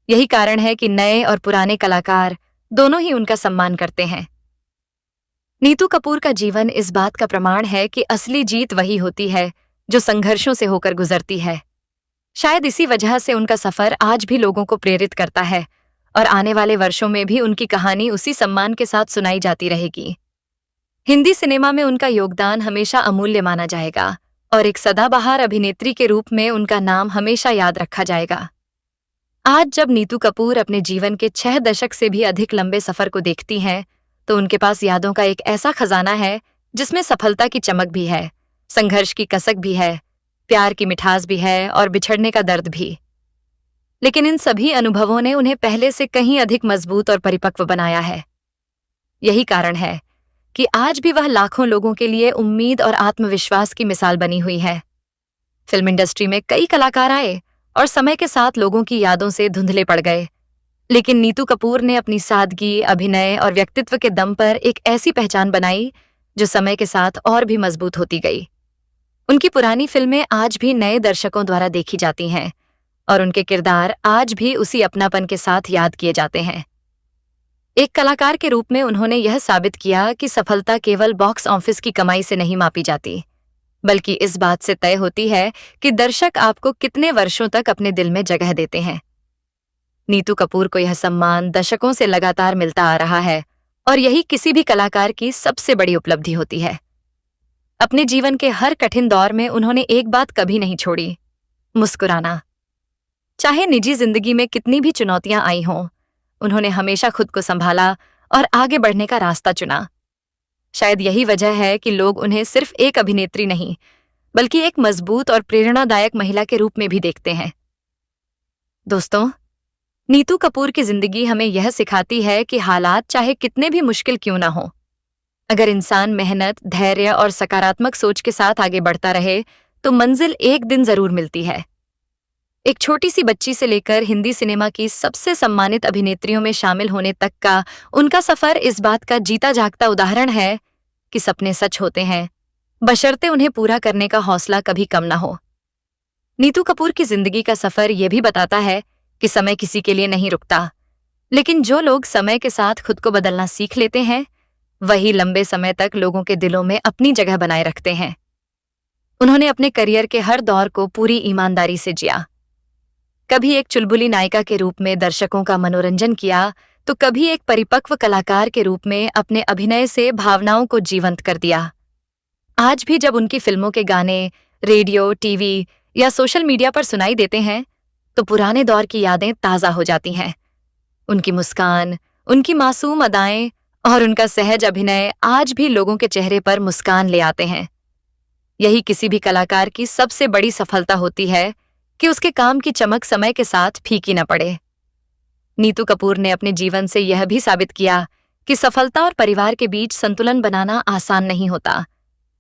यही कारण है कि नए और पुराने कलाकार दोनों ही उनका सम्मान करते हैं। नीतू कपूर का जीवन इस बात का प्रमाण है कि असली जीत वही होती है जो संघर्षों से होकर गुजरती है। शायद इसी वजह से उनका सफर आज भी लोगों को प्रेरित करता है और आने वाले वर्षों में भी उनकी कहानी उसी सम्मान के साथ सुनाई जाती रहेगी। हिंदी सिनेमा में उनका योगदान हमेशा अमूल्य माना जाएगा और एक सदाबहार अभिनेत्री के रूप में उनका नाम हमेशा याद रखा जाएगा। आज जब नीतू कपूर अपने जीवन के 6 दशक से भी अधिक लंबे सफर को देखती हैं, तो उनके पास यादों का एक ऐसा खजाना है जिसमें सफलता की चमक भी है, संघर्ष की कसक भी है, प्यार की मिठास भी है और बिछड़ने का दर्द भी। लेकिन इन सभी अनुभवों ने उन्हें पहले से कहीं अधिक मजबूत और परिपक्व बनाया है। यही कारण है कि आज भी वह लाखों लोगों के लिए उम्मीद और आत्मविश्वास की मिसाल बनी हुई है। फिल्म इंडस्ट्री में कई कलाकार आए और समय के साथ लोगों की यादों से धुंधले पड़ गए, लेकिन नीतू कपूर ने अपनी सादगी, अभिनय और व्यक्तित्व के दम पर एक ऐसी पहचान बनाई जो समय के साथ और भी मजबूत होती गई। उनकी पुरानी फिल्में आज भी नए दर्शकों द्वारा देखी जाती हैं और उनके किरदार आज भी उसी अपनापन के साथ याद किए जाते हैं। एक कलाकार के रूप में उन्होंने यह साबित किया कि सफलता केवल बॉक्स ऑफिस की कमाई से नहीं मापी जाती, बल्कि इस बात से तय होती है कि दर्शक आपको कितने वर्षों तक अपने दिल में जगह देते हैं। नीतू कपूर को यह सम्मान दशकों से लगातार मिलता आ रहा है और यही किसी भी कलाकार की सबसे बड़ी उपलब्धि होती है। अपने जीवन के हर कठिन दौर में उन्होंने एक बात कभी नहीं छोड़ी, मुस्कुराना। चाहे निजी जिंदगी में कितनी भी चुनौतियां आई हों, उन्होंने हमेशा खुद को संभाला और आगे बढ़ने का रास्ता चुना। शायद यही वजह है कि लोग उन्हें सिर्फ एक अभिनेत्री नहीं, बल्कि एक मजबूत और प्रेरणादायक महिला के रूप में भी देखते हैं। दोस्तों, नीतू कपूर की जिंदगी हमें यह सिखाती है कि हालात चाहे कितने भी मुश्किल क्यों ना हो, अगर इंसान मेहनत, धैर्य और सकारात्मक सोच के साथ आगे बढ़ता रहे तो मंजिल एक दिन जरूर मिलती है। एक छोटी सी बच्ची से लेकर हिंदी सिनेमा की सबसे सम्मानित अभिनेत्रियों में शामिल होने तक का उनका सफर इस बात का जीता जागता उदाहरण है कि सपने सच होते हैं, बशर्ते उन्हें पूरा करने का हौसला कभी कम ना हो। नीतू कपूर की जिंदगी का सफर यह भी बताता है कि समय किसी के लिए नहीं रुकता, लेकिन जो लोग समय के साथ खुद को बदलना सीख लेते हैं, वही लंबे समय तक लोगों के दिलों में अपनी जगह बनाए रखते हैं। उन्होंने अपने करियर के हर दौर को पूरी ईमानदारी से जिया। कभी एक चुलबुली नायिका के रूप में दर्शकों का मनोरंजन किया, तो कभी एक परिपक्व कलाकार के रूप में अपने अभिनय से भावनाओं को जीवंत कर दिया। आज भी जब उनकी फिल्मों के गाने रेडियो, टीवी या सोशल मीडिया पर सुनाई देते हैं, तो पुराने दौर की यादें ताज़ा हो जाती हैं। उनकी मुस्कान, उनकी मासूम अदाएं और उनका सहज अभिनय आज भी लोगों के चेहरे पर मुस्कान ले आते हैं। यही किसी भी कलाकार की सबसे बड़ी सफलता होती है कि उसके काम की चमक समय के साथ फीकी न पड़े। नीतू कपूर ने अपने जीवन से यह भी साबित किया कि सफलता और परिवार के बीच संतुलन बनाना आसान नहीं होता,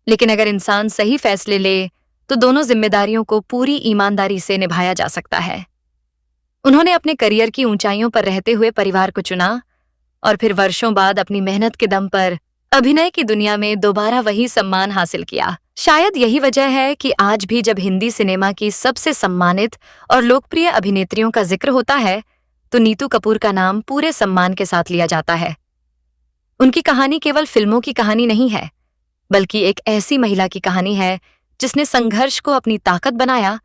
लेकिन अगर इंसान सही फैसले ले तो दोनों जिम्मेदारियों को पूरी ईमानदारी से निभाया जा सकता है। उन्होंने अपने करियर की ऊंचाइयों पर रहते हुए परिवार को चुना और फिर वर्षों बाद अपनी मेहनत के दम पर अभिनय की दुनिया में दोबारा वही सम्मान हासिल किया। शायद यही वजह है कि आज भी जब हिंदी सिनेमा की सबसे सम्मानित और लोकप्रिय अभिनेत्रियों का जिक्र होता है तो नीतू कपूर का नाम पूरे सम्मान के साथ लिया जाता है। उनकी कहानी केवल फिल्मों की कहानी नहीं है, बल्कि एक ऐसी महिला की कहानी है जिसने संघर्ष को अपनी ताकत बनाया,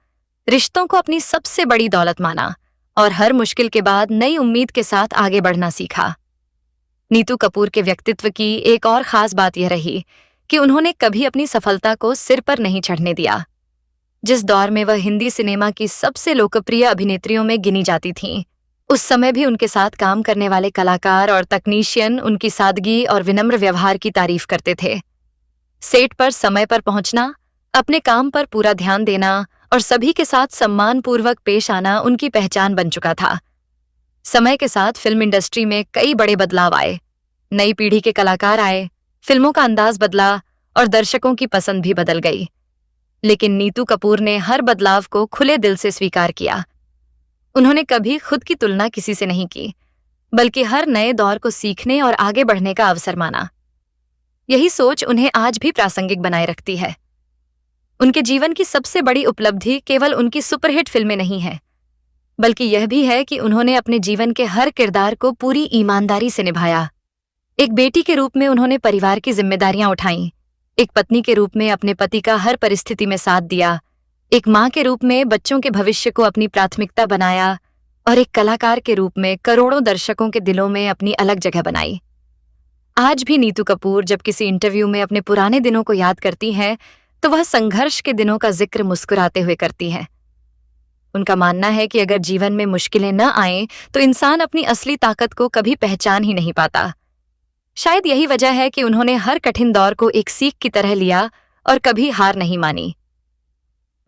रिश्तों को अपनी सबसे बड़ी दौलत माना और हर मुश्किल के बाद नई उम्मीद के साथ आगे बढ़ना सीखा। नीतू कपूर के व्यक्तित्व की एक और खास बात यह रही कि उन्होंने कभी अपनी सफलता को सिर पर नहीं चढ़ने दिया। जिस दौर में वह हिंदी सिनेमा की सबसे लोकप्रिय अभिनेत्रियों में गिनी जाती थीं, उस समय भी उनके साथ काम करने वाले कलाकार और तकनीशियन उनकी सादगी और विनम्र व्यवहार की तारीफ करते थे। सेट पर समय पर पहुंचना, अपने काम पर पूरा ध्यान देना और सभी के साथ सम्मानपूर्वक पेश आना उनकी पहचान बन चुका था। समय के साथ फिल्म इंडस्ट्री में कई बड़े बदलाव आए, नई पीढ़ी के कलाकार आए, फिल्मों का अंदाज बदला और दर्शकों की पसंद भी बदल गई। लेकिन नीतू कपूर ने हर बदलाव को खुले दिल से स्वीकार किया। उन्होंने कभी खुद की तुलना किसी से नहीं की, बल्कि हर नए दौर को सीखने और आगे बढ़ने का अवसर माना। यही सोच उन्हें आज भी प्रासंगिक बनाए रखती है। उनके जीवन की सबसे बड़ी उपलब्धि केवल उनकी सुपरहिट फिल्में नहीं है, बल्कि यह भी है कि उन्होंने अपने जीवन के हर किरदार को पूरी ईमानदारी से निभाया। एक बेटी के रूप में उन्होंने परिवार की जिम्मेदारियां उठाईं, एक पत्नी के रूप में अपने पति का हर परिस्थिति में साथ दिया, एक मां के रूप में बच्चों के भविष्य को अपनी प्राथमिकता बनाया और एक कलाकार के रूप में करोड़ों दर्शकों के दिलों में अपनी अलग जगह बनाई। आज भी नीतू कपूर जब किसी इंटरव्यू में अपने पुराने दिनों को याद करती हैं तो वह संघर्ष के दिनों का जिक्र मुस्कुराते हुए करती हैं। उनका मानना है कि अगर जीवन में मुश्किलें न आएं तो इंसान अपनी असली ताकत को कभी पहचान ही नहीं पाता। शायद यही वजह है कि उन्होंने हर कठिन दौर को एक सीख की तरह लिया और कभी हार नहीं मानी।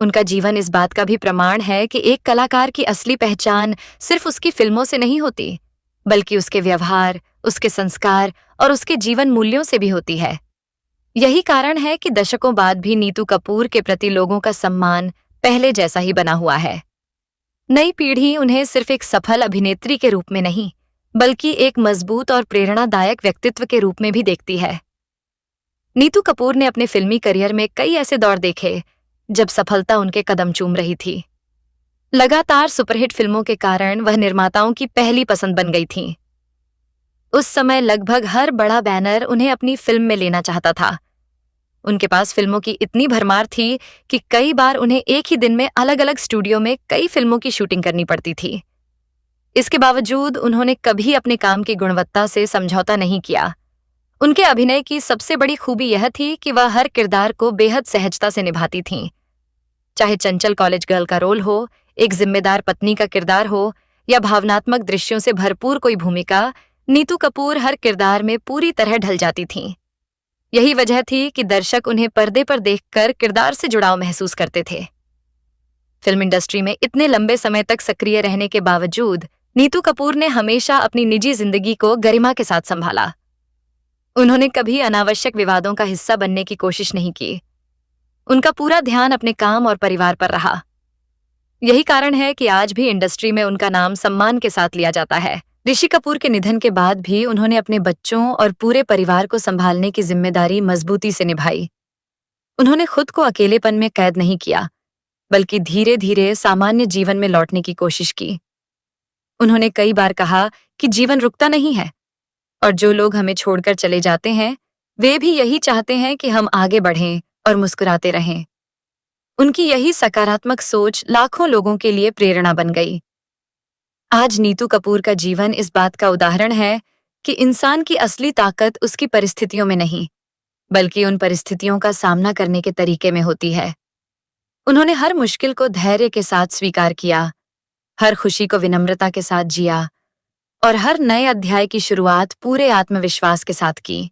उनका जीवन इस बात का भी प्रमाण है कि एक कलाकार की असली पहचान सिर्फ उसकी फिल्मों से नहीं होती, बल्कि उसके व्यवहार, उसके संस्कार और उसके जीवन मूल्यों से भी होती है। यही कारण है कि दशकों बाद भी नीतू कपूर के प्रति लोगों का सम्मान पहले जैसा ही बना हुआ है। नई पीढ़ी उन्हें सिर्फ एक सफल अभिनेत्री के रूप में नहीं, बल्कि एक मजबूत और प्रेरणादायक व्यक्तित्व के रूप में भी देखती है। नीतू कपूर ने अपने फिल्मी करियर में कई ऐसे दौर देखे जब सफलता उनके कदम चूम रही थी। लगातार सुपरहिट फिल्मों के कारण वह निर्माताओं की पहली पसंद बन गई थीं। उस समय लगभग हर बड़ा बैनर उन्हें अपनी फिल्म में लेना चाहता था। उनके पास फिल्मों की इतनी भरमार थी कि कई बार उन्हें एक ही दिन में अलग अलग स्टूडियो में कई फिल्मों की शूटिंग करनी पड़ती थी। इसके बावजूद उन्होंने कभी अपने काम की गुणवत्ता से समझौता नहीं किया। उनके अभिनय की सबसे बड़ी खूबी यह थी कि वह हर किरदार को बेहद सहजता से निभाती थीं। चाहे चंचल कॉलेज गर्ल का रोल हो, एक जिम्मेदार पत्नी का किरदार हो या भावनात्मक दृश्यों से भरपूर कोई भूमिका, नीतू कपूर हर किरदार में पूरी तरह ढल जाती थीं। यही वजह थी कि दर्शक उन्हें पर्दे पर देखकर किरदार से जुड़ाव महसूस करते थे। फिल्म इंडस्ट्री में इतने लंबे समय तक सक्रिय रहने के बावजूद नीतू कपूर ने हमेशा अपनी निजी जिंदगी को गरिमा के साथ संभाला। उन्होंने कभी अनावश्यक विवादों का हिस्सा बनने की कोशिश नहीं की। उनका पूरा ध्यान अपने काम और परिवार पर रहा। यही कारण है कि आज भी इंडस्ट्री में उनका नाम सम्मान के साथ लिया जाता है। ऋषि कपूर के निधन के बाद भी उन्होंने अपने बच्चों और पूरे परिवार को संभालने की जिम्मेदारी मजबूती से निभाई। उन्होंने खुद को अकेलेपन में कैद नहीं किया, बल्कि धीरे धीरे सामान्य जीवन में लौटने की कोशिश की। उन्होंने कई बार कहा कि जीवन रुकता नहीं है और जो लोग हमें छोड़कर चले जाते हैं वे भी यही चाहते हैं कि हम आगे बढ़ें और मुस्कुराते रहें। उनकी यही सकारात्मक सोच लाखों लोगों के लिए प्रेरणा बन गई। आज नीतू कपूर का जीवन इस बात का उदाहरण है कि इंसान की असली ताकत उसकी परिस्थितियों में नहीं, बल्कि उन परिस्थितियों का सामना करने के तरीके में होती है। उन्होंने हर मुश्किल को धैर्य के साथ स्वीकार किया, हर खुशी को विनम्रता के साथ जिया और हर नए अध्याय की शुरुआत पूरे आत्मविश्वास के साथ की।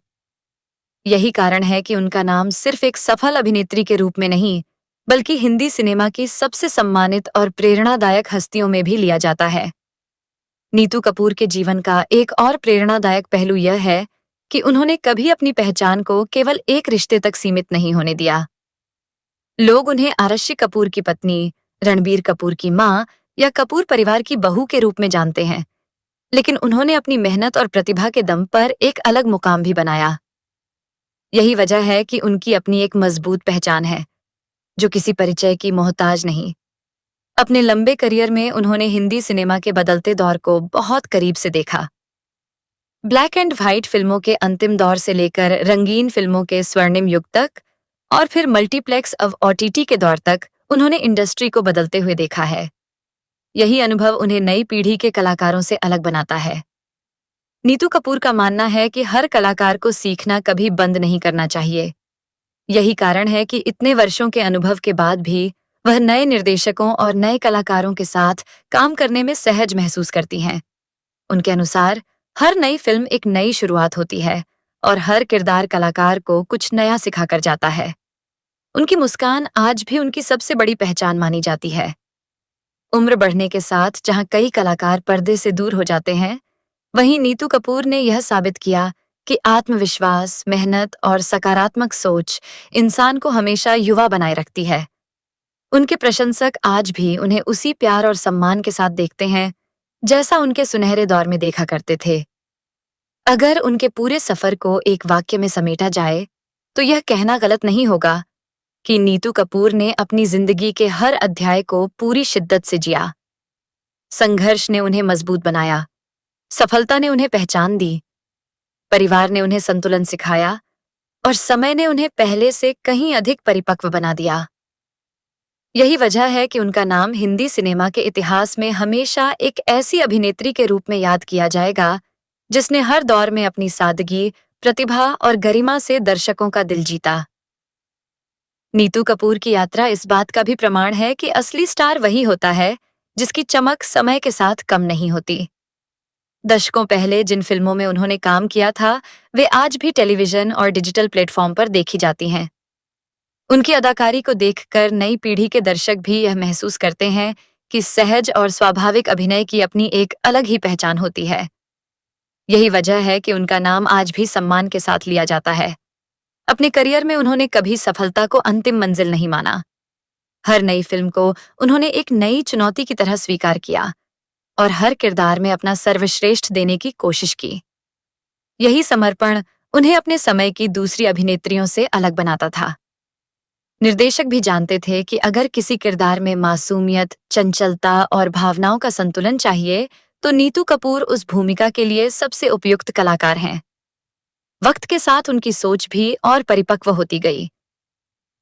यही कारण है कि उनका नाम सिर्फ एक सफल अभिनेत्री के रूप में नहीं, बल्कि हिंदी सिनेमा की सबसे सम्मानित और प्रेरणादायक हस्तियों में भी लिया जाता है। नीतू कपूर के जीवन का एक और प्रेरणादायक पहलू यह है कि उन्होंने कभी अपनी पहचान को केवल एक रिश्ते तक सीमित नहीं होने दिया। लोग उन्हें आरशी कपूर की पत्नी, रणबीर कपूर की मां या कपूर परिवार की बहू के रूप में जानते हैं, लेकिन उन्होंने अपनी मेहनत और प्रतिभा के दम पर एक अलग मुकाम भी बनाया। यही वजह है कि उनकी अपनी एक मजबूत पहचान है, जो किसी परिचय की मोहताज नहीं। अपने लंबे करियर में उन्होंने हिंदी सिनेमा के बदलते दौर को बहुत करीब से देखा। ब्लैक एंड व्हाइट फिल्मों के अंतिम दौर से लेकर रंगीन फिल्मों के स्वर्णिम युग तक और फिर मल्टीप्लेक्स अब ओटीटी के दौर तक उन्होंने इंडस्ट्री को बदलते हुए देखा है। यही अनुभव उन्हें नई पीढ़ी के कलाकारों से अलग बनाता है। नीतू कपूर का मानना है कि हर कलाकार को सीखना कभी बंद नहीं करना चाहिए। यही कारण है कि इतने वर्षों के अनुभव के बाद भी वह नए निर्देशकों और नए कलाकारों के साथ काम करने में सहज महसूस करती हैं। उनके अनुसार हर नई फिल्म एक नई शुरुआत होती है और हर किरदार कलाकार को कुछ नया सिखाकर जाता है। उनकी मुस्कान आज भी उनकी सबसे बड़ी पहचान मानी जाती है। उम्र बढ़ने के साथ जहां कई कलाकार पर्दे से दूर हो जाते हैं, वहीं नीतू कपूर ने यह साबित किया कि आत्मविश्वास, मेहनत और सकारात्मक सोच इंसान को हमेशा युवा बनाए रखती है। उनके प्रशंसक आज भी उन्हें उसी प्यार और सम्मान के साथ देखते हैं, जैसा उनके सुनहरे दौर में देखा करते थे। अगर उनके पूरे सफर को एक वाक्य में समेटा जाए, तो यह कहना गलत नहीं होगा कि नीतू कपूर ने अपनी जिंदगी के हर अध्याय को पूरी शिद्दत से जिया। संघर्ष ने उन्हें मजबूत बनाया, सफलता ने उन्हें पहचान दी, परिवार ने उन्हें संतुलन सिखाया और समय ने उन्हें पहले से कहीं अधिक परिपक्व बना दिया। यही वजह है कि उनका नाम हिंदी सिनेमा के इतिहास में हमेशा एक ऐसी अभिनेत्री के रूप में याद किया जाएगा, जिसने हर दौर में अपनी सादगी, प्रतिभा और गरिमा से दर्शकों का दिल जीता। नीतू कपूर की यात्रा इस बात का भी प्रमाण है कि असली स्टार वही होता है जिसकी चमक समय के साथ कम नहीं होती। दशकों पहले जिन फिल्मों में उन्होंने काम किया था, वे आज भी टेलीविजन और डिजिटल प्लेटफॉर्म पर देखी जाती हैं। उनकी अदाकारी को देखकर नई पीढ़ी के दर्शक भी यह महसूस करते हैं कि सहज और स्वाभाविक अभिनय की अपनी एक अलग ही पहचान होती है। यही वजह है कि उनका नाम आज भी सम्मान के साथ लिया जाता है। अपने करियर में उन्होंने कभी सफलता को अंतिम मंजिल नहीं माना। हर नई फिल्म को उन्होंने एक नई चुनौती की तरह स्वीकार किया और हर किरदार में अपना सर्वश्रेष्ठ देने की कोशिश की। यही समर्पण उन्हें अपने समय की दूसरी अभिनेत्रियों से अलग बनाता था। निर्देशक भी जानते थे कि अगर किसी किरदार में मासूमियत, चंचलता और भावनाओं का संतुलन चाहिए, तो नीतू कपूर उस भूमिका के लिए सबसे उपयुक्त कलाकार हैं। वक्त के साथ उनकी सोच भी और परिपक्व होती गई।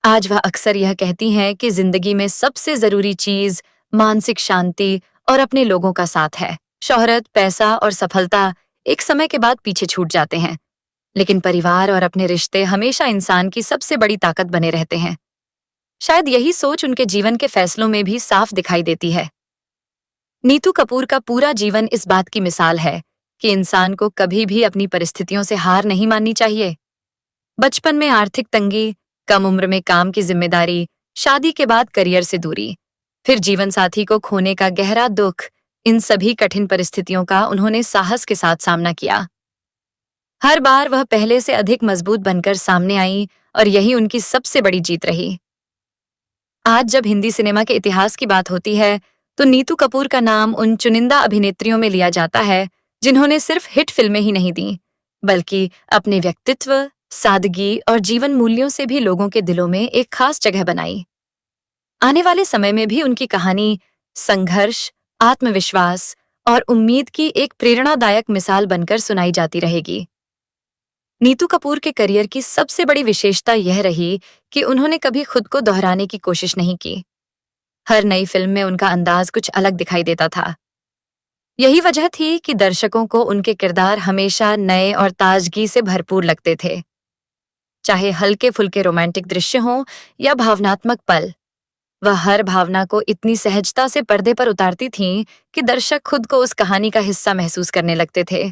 आज वह अक्सर यह कहती हैं कि जिंदगी में सबसे जरूरी चीज मानसिक शांति और अपने लोगों का साथ है। शोहरत, पैसा और सफलता एक समय के बाद पीछे छूट जाते हैं, लेकिन परिवार और अपने रिश्ते हमेशा इंसान की सबसे बड़ी ताकत बने रहते हैं। शायद यही सोच उनके जीवन के फैसलों में भी साफ दिखाई देती है। नीतू कपूर का पूरा जीवन इस बात की मिसाल है कि इंसान को कभी भी अपनी परिस्थितियों से हार नहीं माननी चाहिए। बचपन में आर्थिक तंगी, कम उम्र में काम की जिम्मेदारी, शादी के बाद करियर से दूरी, फिर जीवन साथी को खोने का गहरा दुख, इन सभी कठिन परिस्थितियों का उन्होंने साहस के साथ सामना किया। हर बार वह पहले से अधिक मजबूत बनकर सामने आई और यही उनकी सबसे बड़ी जीत रही। आज जब हिंदी सिनेमा के इतिहास की बात होती है, तो नीतू कपूर का नाम उन चुनिंदा अभिनेत्रियों में लिया जाता है जिन्होंने सिर्फ हिट फिल्में ही नहीं दी, बल्कि अपने व्यक्तित्व, सादगी और जीवन मूल्यों से भी लोगों के दिलों में एक खास जगह बनाई। आने वाले समय में भी उनकी कहानी संघर्ष, आत्मविश्वास और उम्मीद की एक प्रेरणादायक मिसाल बनकर सुनाई जाती रहेगी। नीतू कपूर के करियर की सबसे बड़ी विशेषता यह रही कि उन्होंने कभी खुद को दोहराने की कोशिश नहीं की। हर नई फिल्म में उनका अंदाज कुछ अलग दिखाई देता था। यही वजह थी कि दर्शकों को उनके किरदार हमेशा नए और ताजगी से भरपूर लगते थे। चाहे हल्के फुल्के रोमांटिक दृश्य हों या भावनात्मक पल, वह हर भावना को इतनी सहजता से पर्दे पर उतारती थीं कि दर्शक खुद को उस कहानी का हिस्सा महसूस करने लगते थे।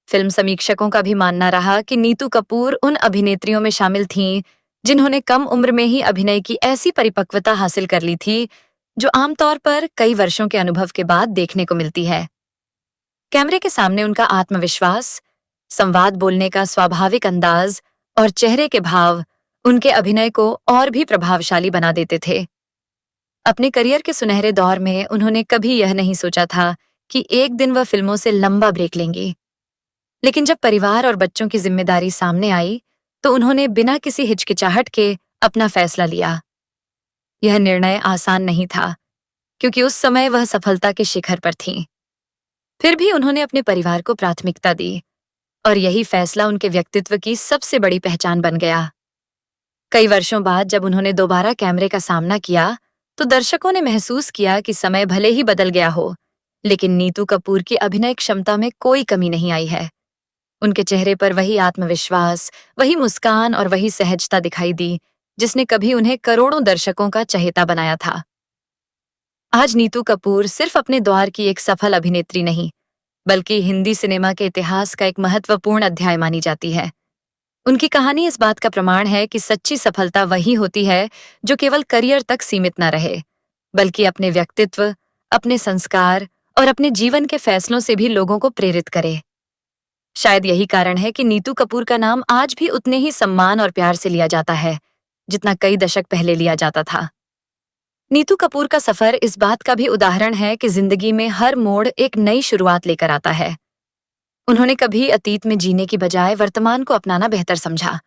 फिल्म समीक्षकों का भी मानना रहा कि नीतू कपूर उन अभिनेत्रियों में शामिल थीं जिन्होंने कम उम्र में ही अभिनय की ऐसी परिपक्वता हासिल कर ली थी जो आमतौर पर कई वर्षों के अनुभव के बाद देखने को मिलती है। कैमरे के सामने उनका आत्मविश्वास, संवाद बोलने का स्वाभाविक अंदाज और चेहरे के भाव उनके अभिनय को और भी प्रभावशाली बना देते थे। अपने करियर के सुनहरे दौर में उन्होंने कभी यह नहीं सोचा था कि एक दिन वह फिल्मों से लंबा ब्रेक लेंगी। लेकिन जब परिवार और बच्चों की जिम्मेदारी सामने आई, तो उन्होंने बिना किसी हिचकिचाहट के अपना फैसला लिया। यह निर्णय आसान नहीं था, क्योंकि उस समय वह सफलता के शिखर पर थीं। फिर भी उन्होंने अपने परिवार को प्राथमिकता दी और यही फैसला उनके व्यक्तित्व की सबसे बड़ी पहचान बन गया। कई वर्षों बाद जब उन्होंने दोबारा कैमरे का सामना किया, तो दर्शकों ने महसूस किया कि समय भले ही बदल गया हो, लेकिन नीतू कपूर की अभिनय क्षमता में कोई कमी नहीं आई है। उनके चेहरे पर वही आत्मविश्वास, वही मुस्कान और वही सहजता दिखाई दी जिसने कभी उन्हें करोड़ों दर्शकों का चहेता बनाया था। आज नीतू कपूर सिर्फ अपने दौर की एक सफल अभिनेत्री नहीं, बल्कि हिंदी सिनेमा के इतिहास का एक महत्वपूर्ण अध्याय मानी जाती है। उनकी कहानी इस बात का प्रमाण है कि सच्ची सफलता वही होती है जो केवल करियर तक सीमित न रहे, बल्कि अपने व्यक्तित्व, अपने संस्कार और अपने जीवन के फैसलों से भी लोगों को प्रेरित करे। शायद यही कारण है कि नीतू कपूर का नाम आज भी उतने ही सम्मान और प्यार से लिया जाता है जितना कई दशक पहले लिया जाता था। नीतू कपूर का सफर इस बात का भी उदाहरण है कि जिंदगी में हर मोड़ एक नई शुरुआत लेकर आता है। उन्होंने कभी अतीत में जीने की बजाय वर्तमान को अपनाना बेहतर समझा।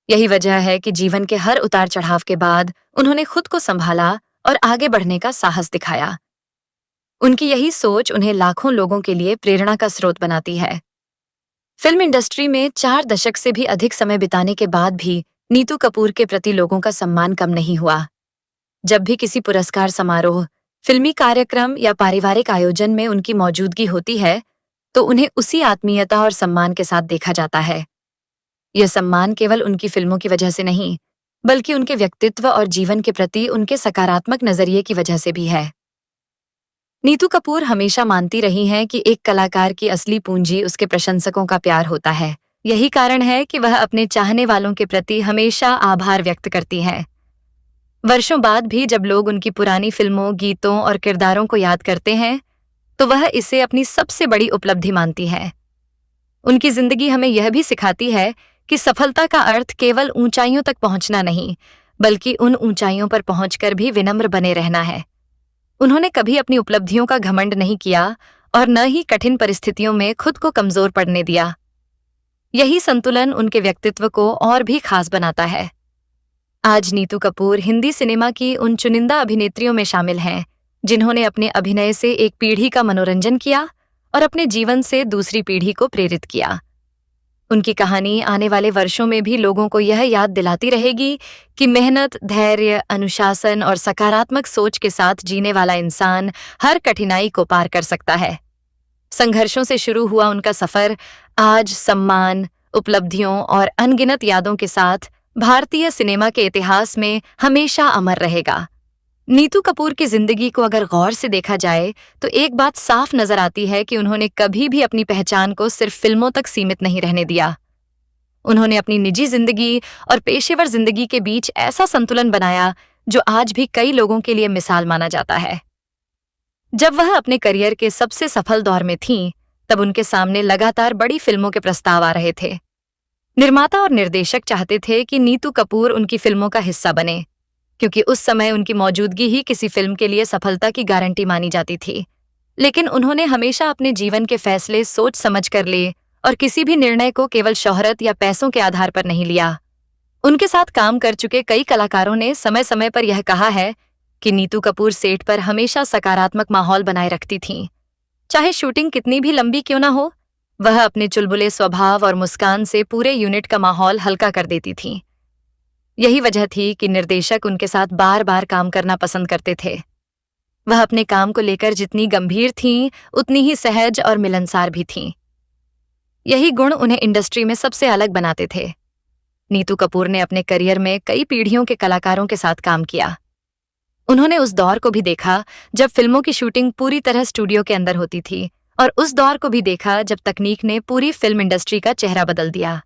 यही वजह है कि जीवन के हर उतार चढ़ाव के बाद उन्होंने खुद को संभाला और आगे बढ़ने का साहस दिखाया। उनकी यही सोच उन्हें लाखों लोगों के लिए प्रेरणा का स्रोत बनाती है। फिल्म इंडस्ट्री में 4 दशक से भी अधिक समय बिताने के बाद भी नीतू कपूर के प्रति लोगों का सम्मान कम नहीं हुआ। जब भी किसी पुरस्कार समारोह, फिल्मी कार्यक्रम या पारिवारिक आयोजन में उनकी मौजूदगी होती है, तो उन्हें उसी आत्मीयता और सम्मान के साथ देखा जाता है। यह सम्मान केवल उनकी फिल्मों की वजह से नहीं, बल्कि उनके व्यक्तित्व और जीवन के प्रति उनके सकारात्मक नजरिए की वजह से भी है। नीतू कपूर हमेशा मानती रही हैं कि एक कलाकार की असली पूंजी उसके प्रशंसकों का प्यार होता है। यही कारण है कि वह अपने चाहने वालों के प्रति हमेशा आभार व्यक्त करती हैं। वर्षों बाद भी जब लोग उनकी पुरानी फिल्मों, गीतों और किरदारों को याद करते हैं, तो वह इसे अपनी सबसे बड़ी उपलब्धि मानती है। उनकी जिंदगी हमें यह भी सिखाती है कि सफलता का अर्थ केवल ऊंचाइयों तक पहुंचना नहीं, बल्कि उन ऊंचाइयों पर पहुंचकर भी विनम्र बने रहना है। उन्होंने कभी अपनी उपलब्धियों का घमंड नहीं किया और न ही कठिन परिस्थितियों में खुद को कमजोर पड़ने दिया। यही संतुलन उनके व्यक्तित्व को और भी खास बनाता है। आज नीतू कपूर हिंदी सिनेमा की उन चुनिंदा अभिनेत्रियों में शामिल हैं जिन्होंने अपने अभिनय से एक पीढ़ी का मनोरंजन किया और अपने जीवन से दूसरी पीढ़ी को प्रेरित किया। उनकी कहानी आने वाले वर्षों में भी लोगों को यह याद दिलाती रहेगी कि मेहनत, धैर्य, अनुशासन और सकारात्मक सोच के साथ जीने वाला इंसान हर कठिनाई को पार कर सकता है। संघर्षों से शुरू हुआ उनका सफर आज सम्मान, उपलब्धियों और अनगिनत यादों के साथ भारतीय सिनेमा के इतिहास में हमेशा अमर रहेगा। नीतू कपूर की जिंदगी को अगर गौर से देखा जाए तो एक बात साफ नजर आती है कि उन्होंने कभी भी अपनी पहचान को सिर्फ फिल्मों तक सीमित नहीं रहने दिया। उन्होंने अपनी निजी जिंदगी और पेशेवर जिंदगी के बीच ऐसा संतुलन बनाया जो आज भी कई लोगों के लिए मिसाल माना जाता है। जब वह अपने करियर के सबसे सफल दौर में थीं, तब उनके सामने लगातार बड़ी फिल्मों के प्रस्ताव आ रहे थे। निर्माता और निर्देशक चाहते थे कि नीतू कपूर उनकी फिल्मों का हिस्सा बने, क्योंकि उस समय उनकी मौजूदगी ही किसी फिल्म के लिए सफलता की गारंटी मानी जाती थी। लेकिन उन्होंने हमेशा अपने जीवन के फैसले सोच समझ कर लिए और किसी भी निर्णय को केवल शोहरत या पैसों के आधार पर नहीं लिया। उनके साथ काम कर चुके कई कलाकारों ने समय समय पर यह कहा है कि नीतू कपूर सेट पर हमेशा सकारात्मक माहौल बनाए रखती थीं। चाहे शूटिंग कितनी भी लंबी क्यों ना हो, वह अपने चुलबुले स्वभाव और मुस्कान से पूरे यूनिट का माहौल हल्का कर देती थीं। यही वजह थी कि निर्देशक उनके साथ बार बार काम करना पसंद करते थे। वह अपने काम को लेकर जितनी गंभीर थीं, उतनी ही सहज और मिलनसार भी थीं। यही गुण उन्हें इंडस्ट्री में सबसे अलग बनाते थे। नीतू कपूर ने अपने करियर में कई पीढ़ियों के कलाकारों के साथ काम किया। उन्होंने उस दौर को भी देखा जब फिल्मों की शूटिंग पूरी तरह स्टूडियो के अंदर होती थी, और उस दौर को भी देखा जब तकनीक ने पूरी फिल्म इंडस्ट्री का चेहरा बदल दिया।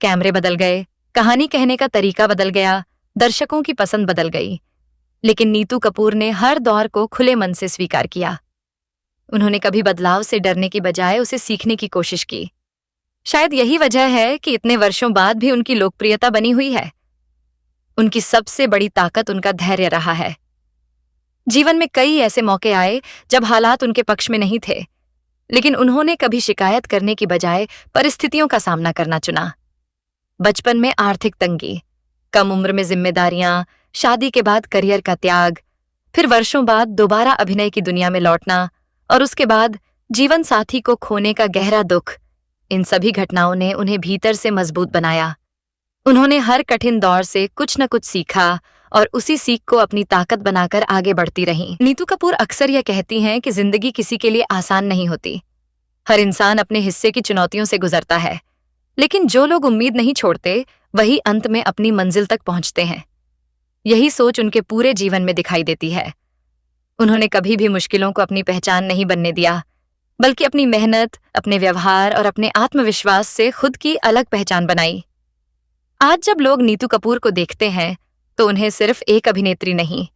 कैमरे बदल गए, कहानी कहने का तरीका बदल गया, दर्शकों की पसंद बदल गई, लेकिन नीतू कपूर ने हर दौर को खुले मन से स्वीकार किया। उन्होंने कभी बदलाव से डरने की बजाय उसे सीखने की कोशिश की। शायद यही वजह है कि इतने वर्षों बाद भी उनकी लोकप्रियता बनी हुई है। उनकी सबसे बड़ी ताकत उनका धैर्य रहा है। जीवन में कई ऐसे मौके आए जब हालात उनके पक्ष में नहीं थे, लेकिन उन्होंने कभी शिकायत करने की बजाय परिस्थितियों का सामना करना चुना। बचपन में आर्थिक तंगी, कम उम्र में जिम्मेदारियां, शादी के बाद करियर का त्याग, फिर वर्षों बाद दोबारा अभिनय की दुनिया में लौटना, और उसके बाद जीवन साथी को खोने का गहरा दुख, इन सभी घटनाओं ने उन्हें भीतर से मजबूत बनाया। उन्होंने हर कठिन दौर से कुछ न कुछ सीखा और उसी सीख को अपनी ताकत बनाकर आगे बढ़ती रहीं। नीतू कपूर अक्सर यह कहती हैं कि जिंदगी किसी के लिए आसान नहीं होती। हर इंसान अपने हिस्से की चुनौतियों से गुजरता है, लेकिन जो लोग उम्मीद नहीं छोड़ते वही अंत में अपनी मंजिल तक पहुंचते हैं। यही सोच उनके पूरे जीवन में दिखाई देती है। उन्होंने कभी भी मुश्किलों को अपनी पहचान नहीं बनने दिया, बल्कि अपनी मेहनत, अपने व्यवहार और अपने आत्मविश्वास से खुद की अलग पहचान बनाई। आज जब लोग नीतू कपूर को देखते हैं तो उन्हें सिर्फ एक अभिनेत्री नहीं,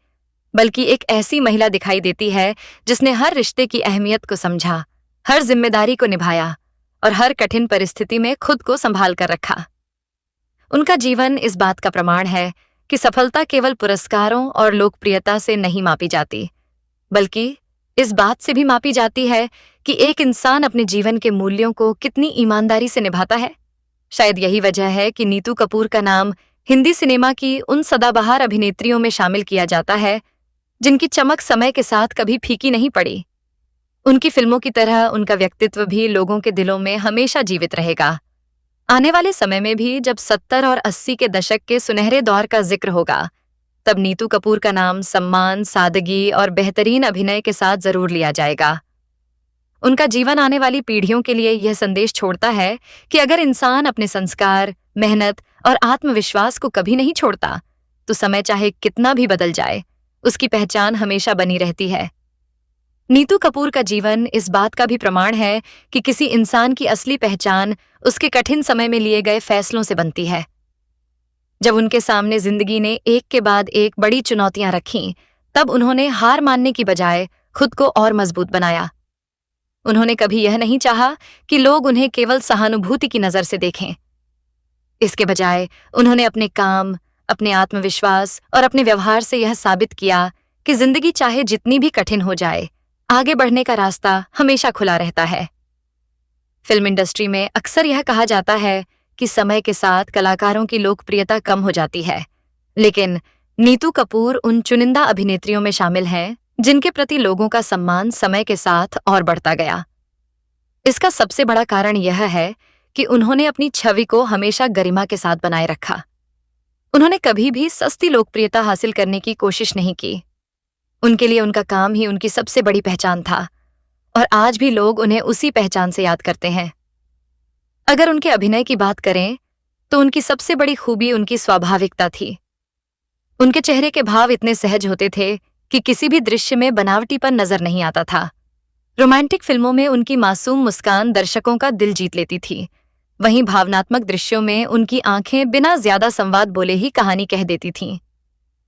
बल्कि एक ऐसी महिला दिखाई देती है जिसने हर रिश्ते की अहमियत को समझा, हर जिम्मेदारी को निभाया और हर कठिन परिस्थिति में खुद को संभाल कर रखा। उनका जीवन इस बात का प्रमाण है कि सफलता केवल पुरस्कारों और लोकप्रियता से नहीं मापी जाती, बल्कि इस बात से भी मापी जाती है कि एक इंसान अपने जीवन के मूल्यों को कितनी ईमानदारी से निभाता है। शायद यही वजह है कि नीतू कपूर का नाम हिंदी सिनेमा की उन सदाबहार अभिनेत्रियों में शामिल किया जाता है जिनकी चमक समय के साथ कभी फीकी नहीं पड़ी। उनकी फिल्मों की तरह उनका व्यक्तित्व भी लोगों के दिलों में हमेशा जीवित रहेगा। आने वाले समय में भी जब 70 और 80 के दशक के सुनहरे दौर का जिक्र होगा, तब नीतू कपूर का नाम सम्मान, सादगी और बेहतरीन अभिनय के साथ जरूर लिया जाएगा। उनका जीवन आने वाली पीढ़ियों के लिए यह संदेश छोड़ता है कि अगर इंसान अपने संस्कार, मेहनत और आत्मविश्वास को कभी नहीं छोड़ता, तो समय चाहे कितना भी बदल जाए, उसकी पहचान हमेशा बनी रहती है। नीतू कपूर का जीवन इस बात का भी प्रमाण है कि किसी इंसान की असली पहचान उसके कठिन समय में लिए गए फैसलों से बनती है। जब उनके सामने जिंदगी ने एक के बाद एक बड़ी चुनौतियां रखीं, तब उन्होंने हार मानने की बजाय खुद को और मजबूत बनाया। उन्होंने कभी यह नहीं चाहा कि लोग उन्हें केवल सहानुभूति की नजर से देखें। इसके बजाय उन्होंने अपने काम, अपने आत्मविश्वास और अपने व्यवहार से यह साबित किया कि जिंदगी चाहे जितनी भी कठिन हो जाए, आगे बढ़ने का रास्ता हमेशा खुला रहता है। फिल्म इंडस्ट्री में अक्सर यह कहा जाता है कि समय के साथ कलाकारों की लोकप्रियता कम हो जाती है, लेकिन नीतू कपूर उन चुनिंदा अभिनेत्रियों में शामिल हैं जिनके प्रति लोगों का सम्मान समय के साथ और बढ़ता गया। इसका सबसे बड़ा कारण यह है कि उन्होंने अपनी छवि को हमेशा गरिमा के साथ बनाए रखा। उन्होंने कभी भी सस्ती लोकप्रियता हासिल करने की कोशिश नहीं की। उनके लिए उनका काम ही उनकी सबसे बड़ी पहचान था, और आज भी लोग उन्हें उसी पहचान से याद करते हैं। अगर उनके अभिनय की बात करें तो उनकी सबसे बड़ी खूबी उनकी स्वाभाविकता थी। उनके चेहरे के भाव इतने सहज होते थे कि किसी भी दृश्य में बनावटीपन नजर नहीं आता था। रोमांटिक फिल्मों में उनकी मासूम मुस्कान दर्शकों का दिल जीत लेती थी, वहीं भावनात्मक दृश्यों में उनकी आंखें बिना ज्यादा संवाद बोले ही कहानी कह देती थीं।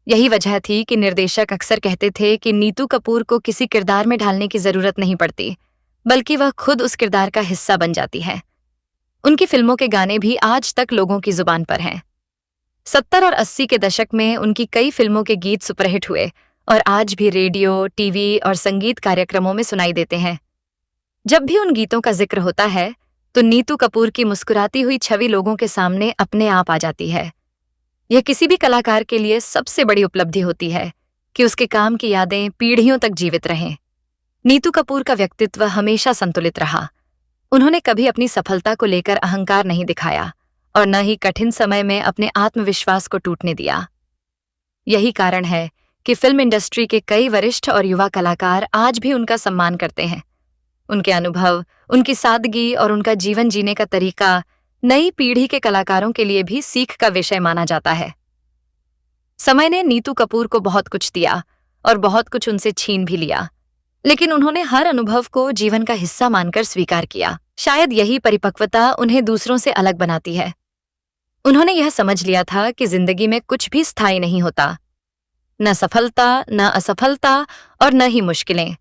यही वजह थी कि निर्देशक अक्सर कहते थे कि नीतू कपूर को किसी किरदार में ढालने की जरूरत नहीं पड़ती, बल्कि वह खुद उस किरदार का हिस्सा बन जाती है। उनकी फिल्मों के गाने भी आज तक लोगों की जुबान पर हैं। 70 और 80 के दशक में उनकी कई फिल्मों के गीत सुपरहिट हुए और आज भी रेडियो, टीवी और संगीत कार्यक्रमों में सुनाई देते हैं। जब भी उन गीतों का जिक्र होता है तो नीतू कपूर की मुस्कुराती हुई छवि लोगों के सामने अपने आप आ जाती है। यह किसी भी कलाकार के लिए सबसे बड़ी उपलब्धि होती है कि उसके काम की यादें पीढ़ियों तक जीवित रहें। नीतू कपूर का व्यक्तित्व हमेशा संतुलित रहा। उन्होंने कभी अपनी सफलता को लेकर अहंकार नहीं दिखाया और न ही कठिन समय में अपने आत्मविश्वास को टूटने दिया। यही कारण है कि फिल्म इंडस्ट्री के कई वरिष्ठ और युवा कलाकार आज भी उनका सम्मान करते हैं। उनके अनुभव, उनकी सादगी और उनका जीवन जीने का तरीका नई पीढ़ी के कलाकारों के लिए भी सीख का विषय माना जाता है। समय ने नीतू कपूर को बहुत कुछ दिया और बहुत कुछ उनसे छीन भी लिया, लेकिन उन्होंने हर अनुभव को जीवन का हिस्सा मानकर स्वीकार किया। शायद यही परिपक्वता उन्हें दूसरों से अलग बनाती है। उन्होंने यह समझ लिया था कि जिंदगी में कुछ भी स्थायी नहीं होता, न सफलता, न असफलता और न ही मुश्किलें।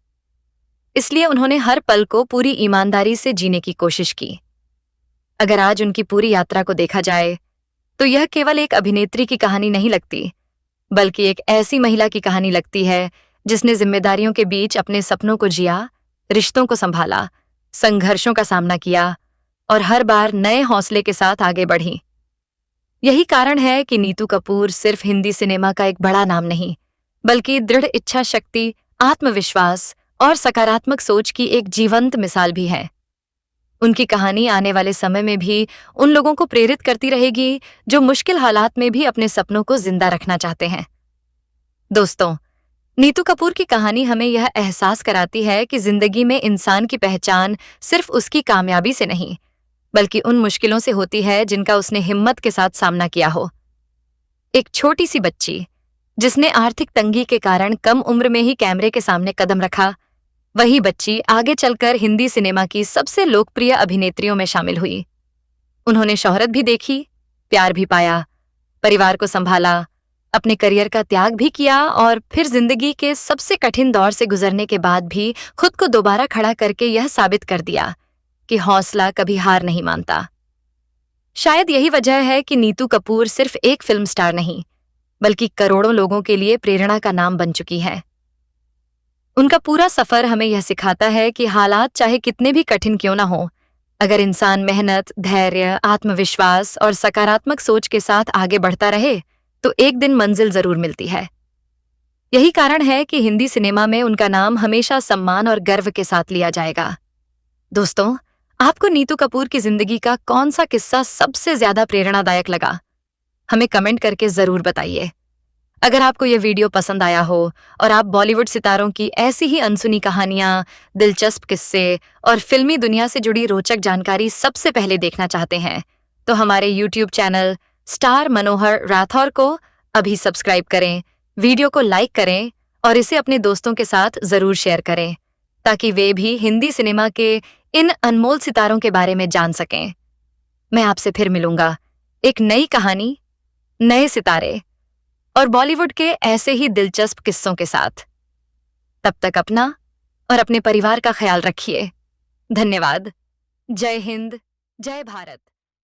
इसलिए उन्होंने हर पल को पूरी ईमानदारी से जीने की कोशिश की। अगर आज उनकी पूरी यात्रा को देखा जाए तो यह केवल एक अभिनेत्री की कहानी नहीं लगती, बल्कि एक ऐसी महिला की कहानी लगती है जिसने जिम्मेदारियों के बीच अपने सपनों को जिया, रिश्तों को संभाला, संघर्षों का सामना किया और हर बार नए हौसले के साथ आगे बढ़ी। यही कारण है कि नीतू कपूर सिर्फ हिंदी सिनेमा का एक बड़ा नाम नहीं, बल्कि दृढ़ इच्छा शक्ति, आत्मविश्वास और सकारात्मक सोच की एक जीवंत मिसाल भी है। उनकी कहानी आने वाले समय में भी उन लोगों को प्रेरित करती रहेगी जो मुश्किल हालात में भी अपने सपनों को जिंदा रखना चाहते हैं। दोस्तों, नीतू कपूर की कहानी हमें यह एहसास कराती है कि जिंदगी में इंसान की पहचान सिर्फ उसकी कामयाबी से नहीं, बल्कि उन मुश्किलों से होती है जिनका उसने हिम्मत के साथ सामना किया हो। एक छोटी सी बच्ची जिसने आर्थिक तंगी के कारण कम उम्र में ही कैमरे के सामने कदम रखा, वही बच्ची आगे चलकर हिंदी सिनेमा की सबसे लोकप्रिय अभिनेत्रियों में शामिल हुई। उन्होंने शोहरत भी देखी, प्यार भी पाया, परिवार को संभाला, अपने करियर का त्याग भी किया और फिर जिंदगी के सबसे कठिन दौर से गुजरने के बाद भी खुद को दोबारा खड़ा करके यह साबित कर दिया कि हौसला कभी हार नहीं मानता। शायद यही वजह है कि नीतू कपूर सिर्फ एक फिल्म स्टार नहीं, बल्कि करोड़ों लोगों के लिए प्रेरणा का नाम बन चुकी है। उनका पूरा सफर हमें यह सिखाता है कि हालात चाहे कितने भी कठिन क्यों ना हो, अगर इंसान मेहनत, धैर्य, आत्मविश्वास और सकारात्मक सोच के साथ आगे बढ़ता रहे तो एक दिन मंजिल जरूर मिलती है। यही कारण है कि हिंदी सिनेमा में उनका नाम हमेशा सम्मान और गर्व के साथ लिया जाएगा। दोस्तों, आपको नीतू कपूर की जिंदगी का कौन सा किस्सा सबसे ज्यादा प्रेरणादायक लगा? हमें कमेंट करके जरूर बताइए। अगर आपको यह वीडियो पसंद आया हो और आप बॉलीवुड सितारों की ऐसी ही अनसुनी कहानियां, दिलचस्प किस्से और फिल्मी दुनिया से जुड़ी रोचक जानकारी सबसे पहले देखना चाहते हैं, तो हमारे यूट्यूब चैनल स्टार मनोहर राठौर को अभी सब्सक्राइब करें, वीडियो को लाइक करें और इसे अपने दोस्तों के साथ जरूर शेयर करें, ताकि वे भी हिंदी सिनेमा के इन अनमोल सितारों के बारे में जान सकें। मैं आपसे फिर मिलूंगा एक नई कहानी, नए सितारे और बॉलीवुड के ऐसे ही दिलचस्प किस्सों के साथ। तब तक अपना और अपने परिवार का ख्याल रखिए। धन्यवाद। जय हिंद, जय भारत।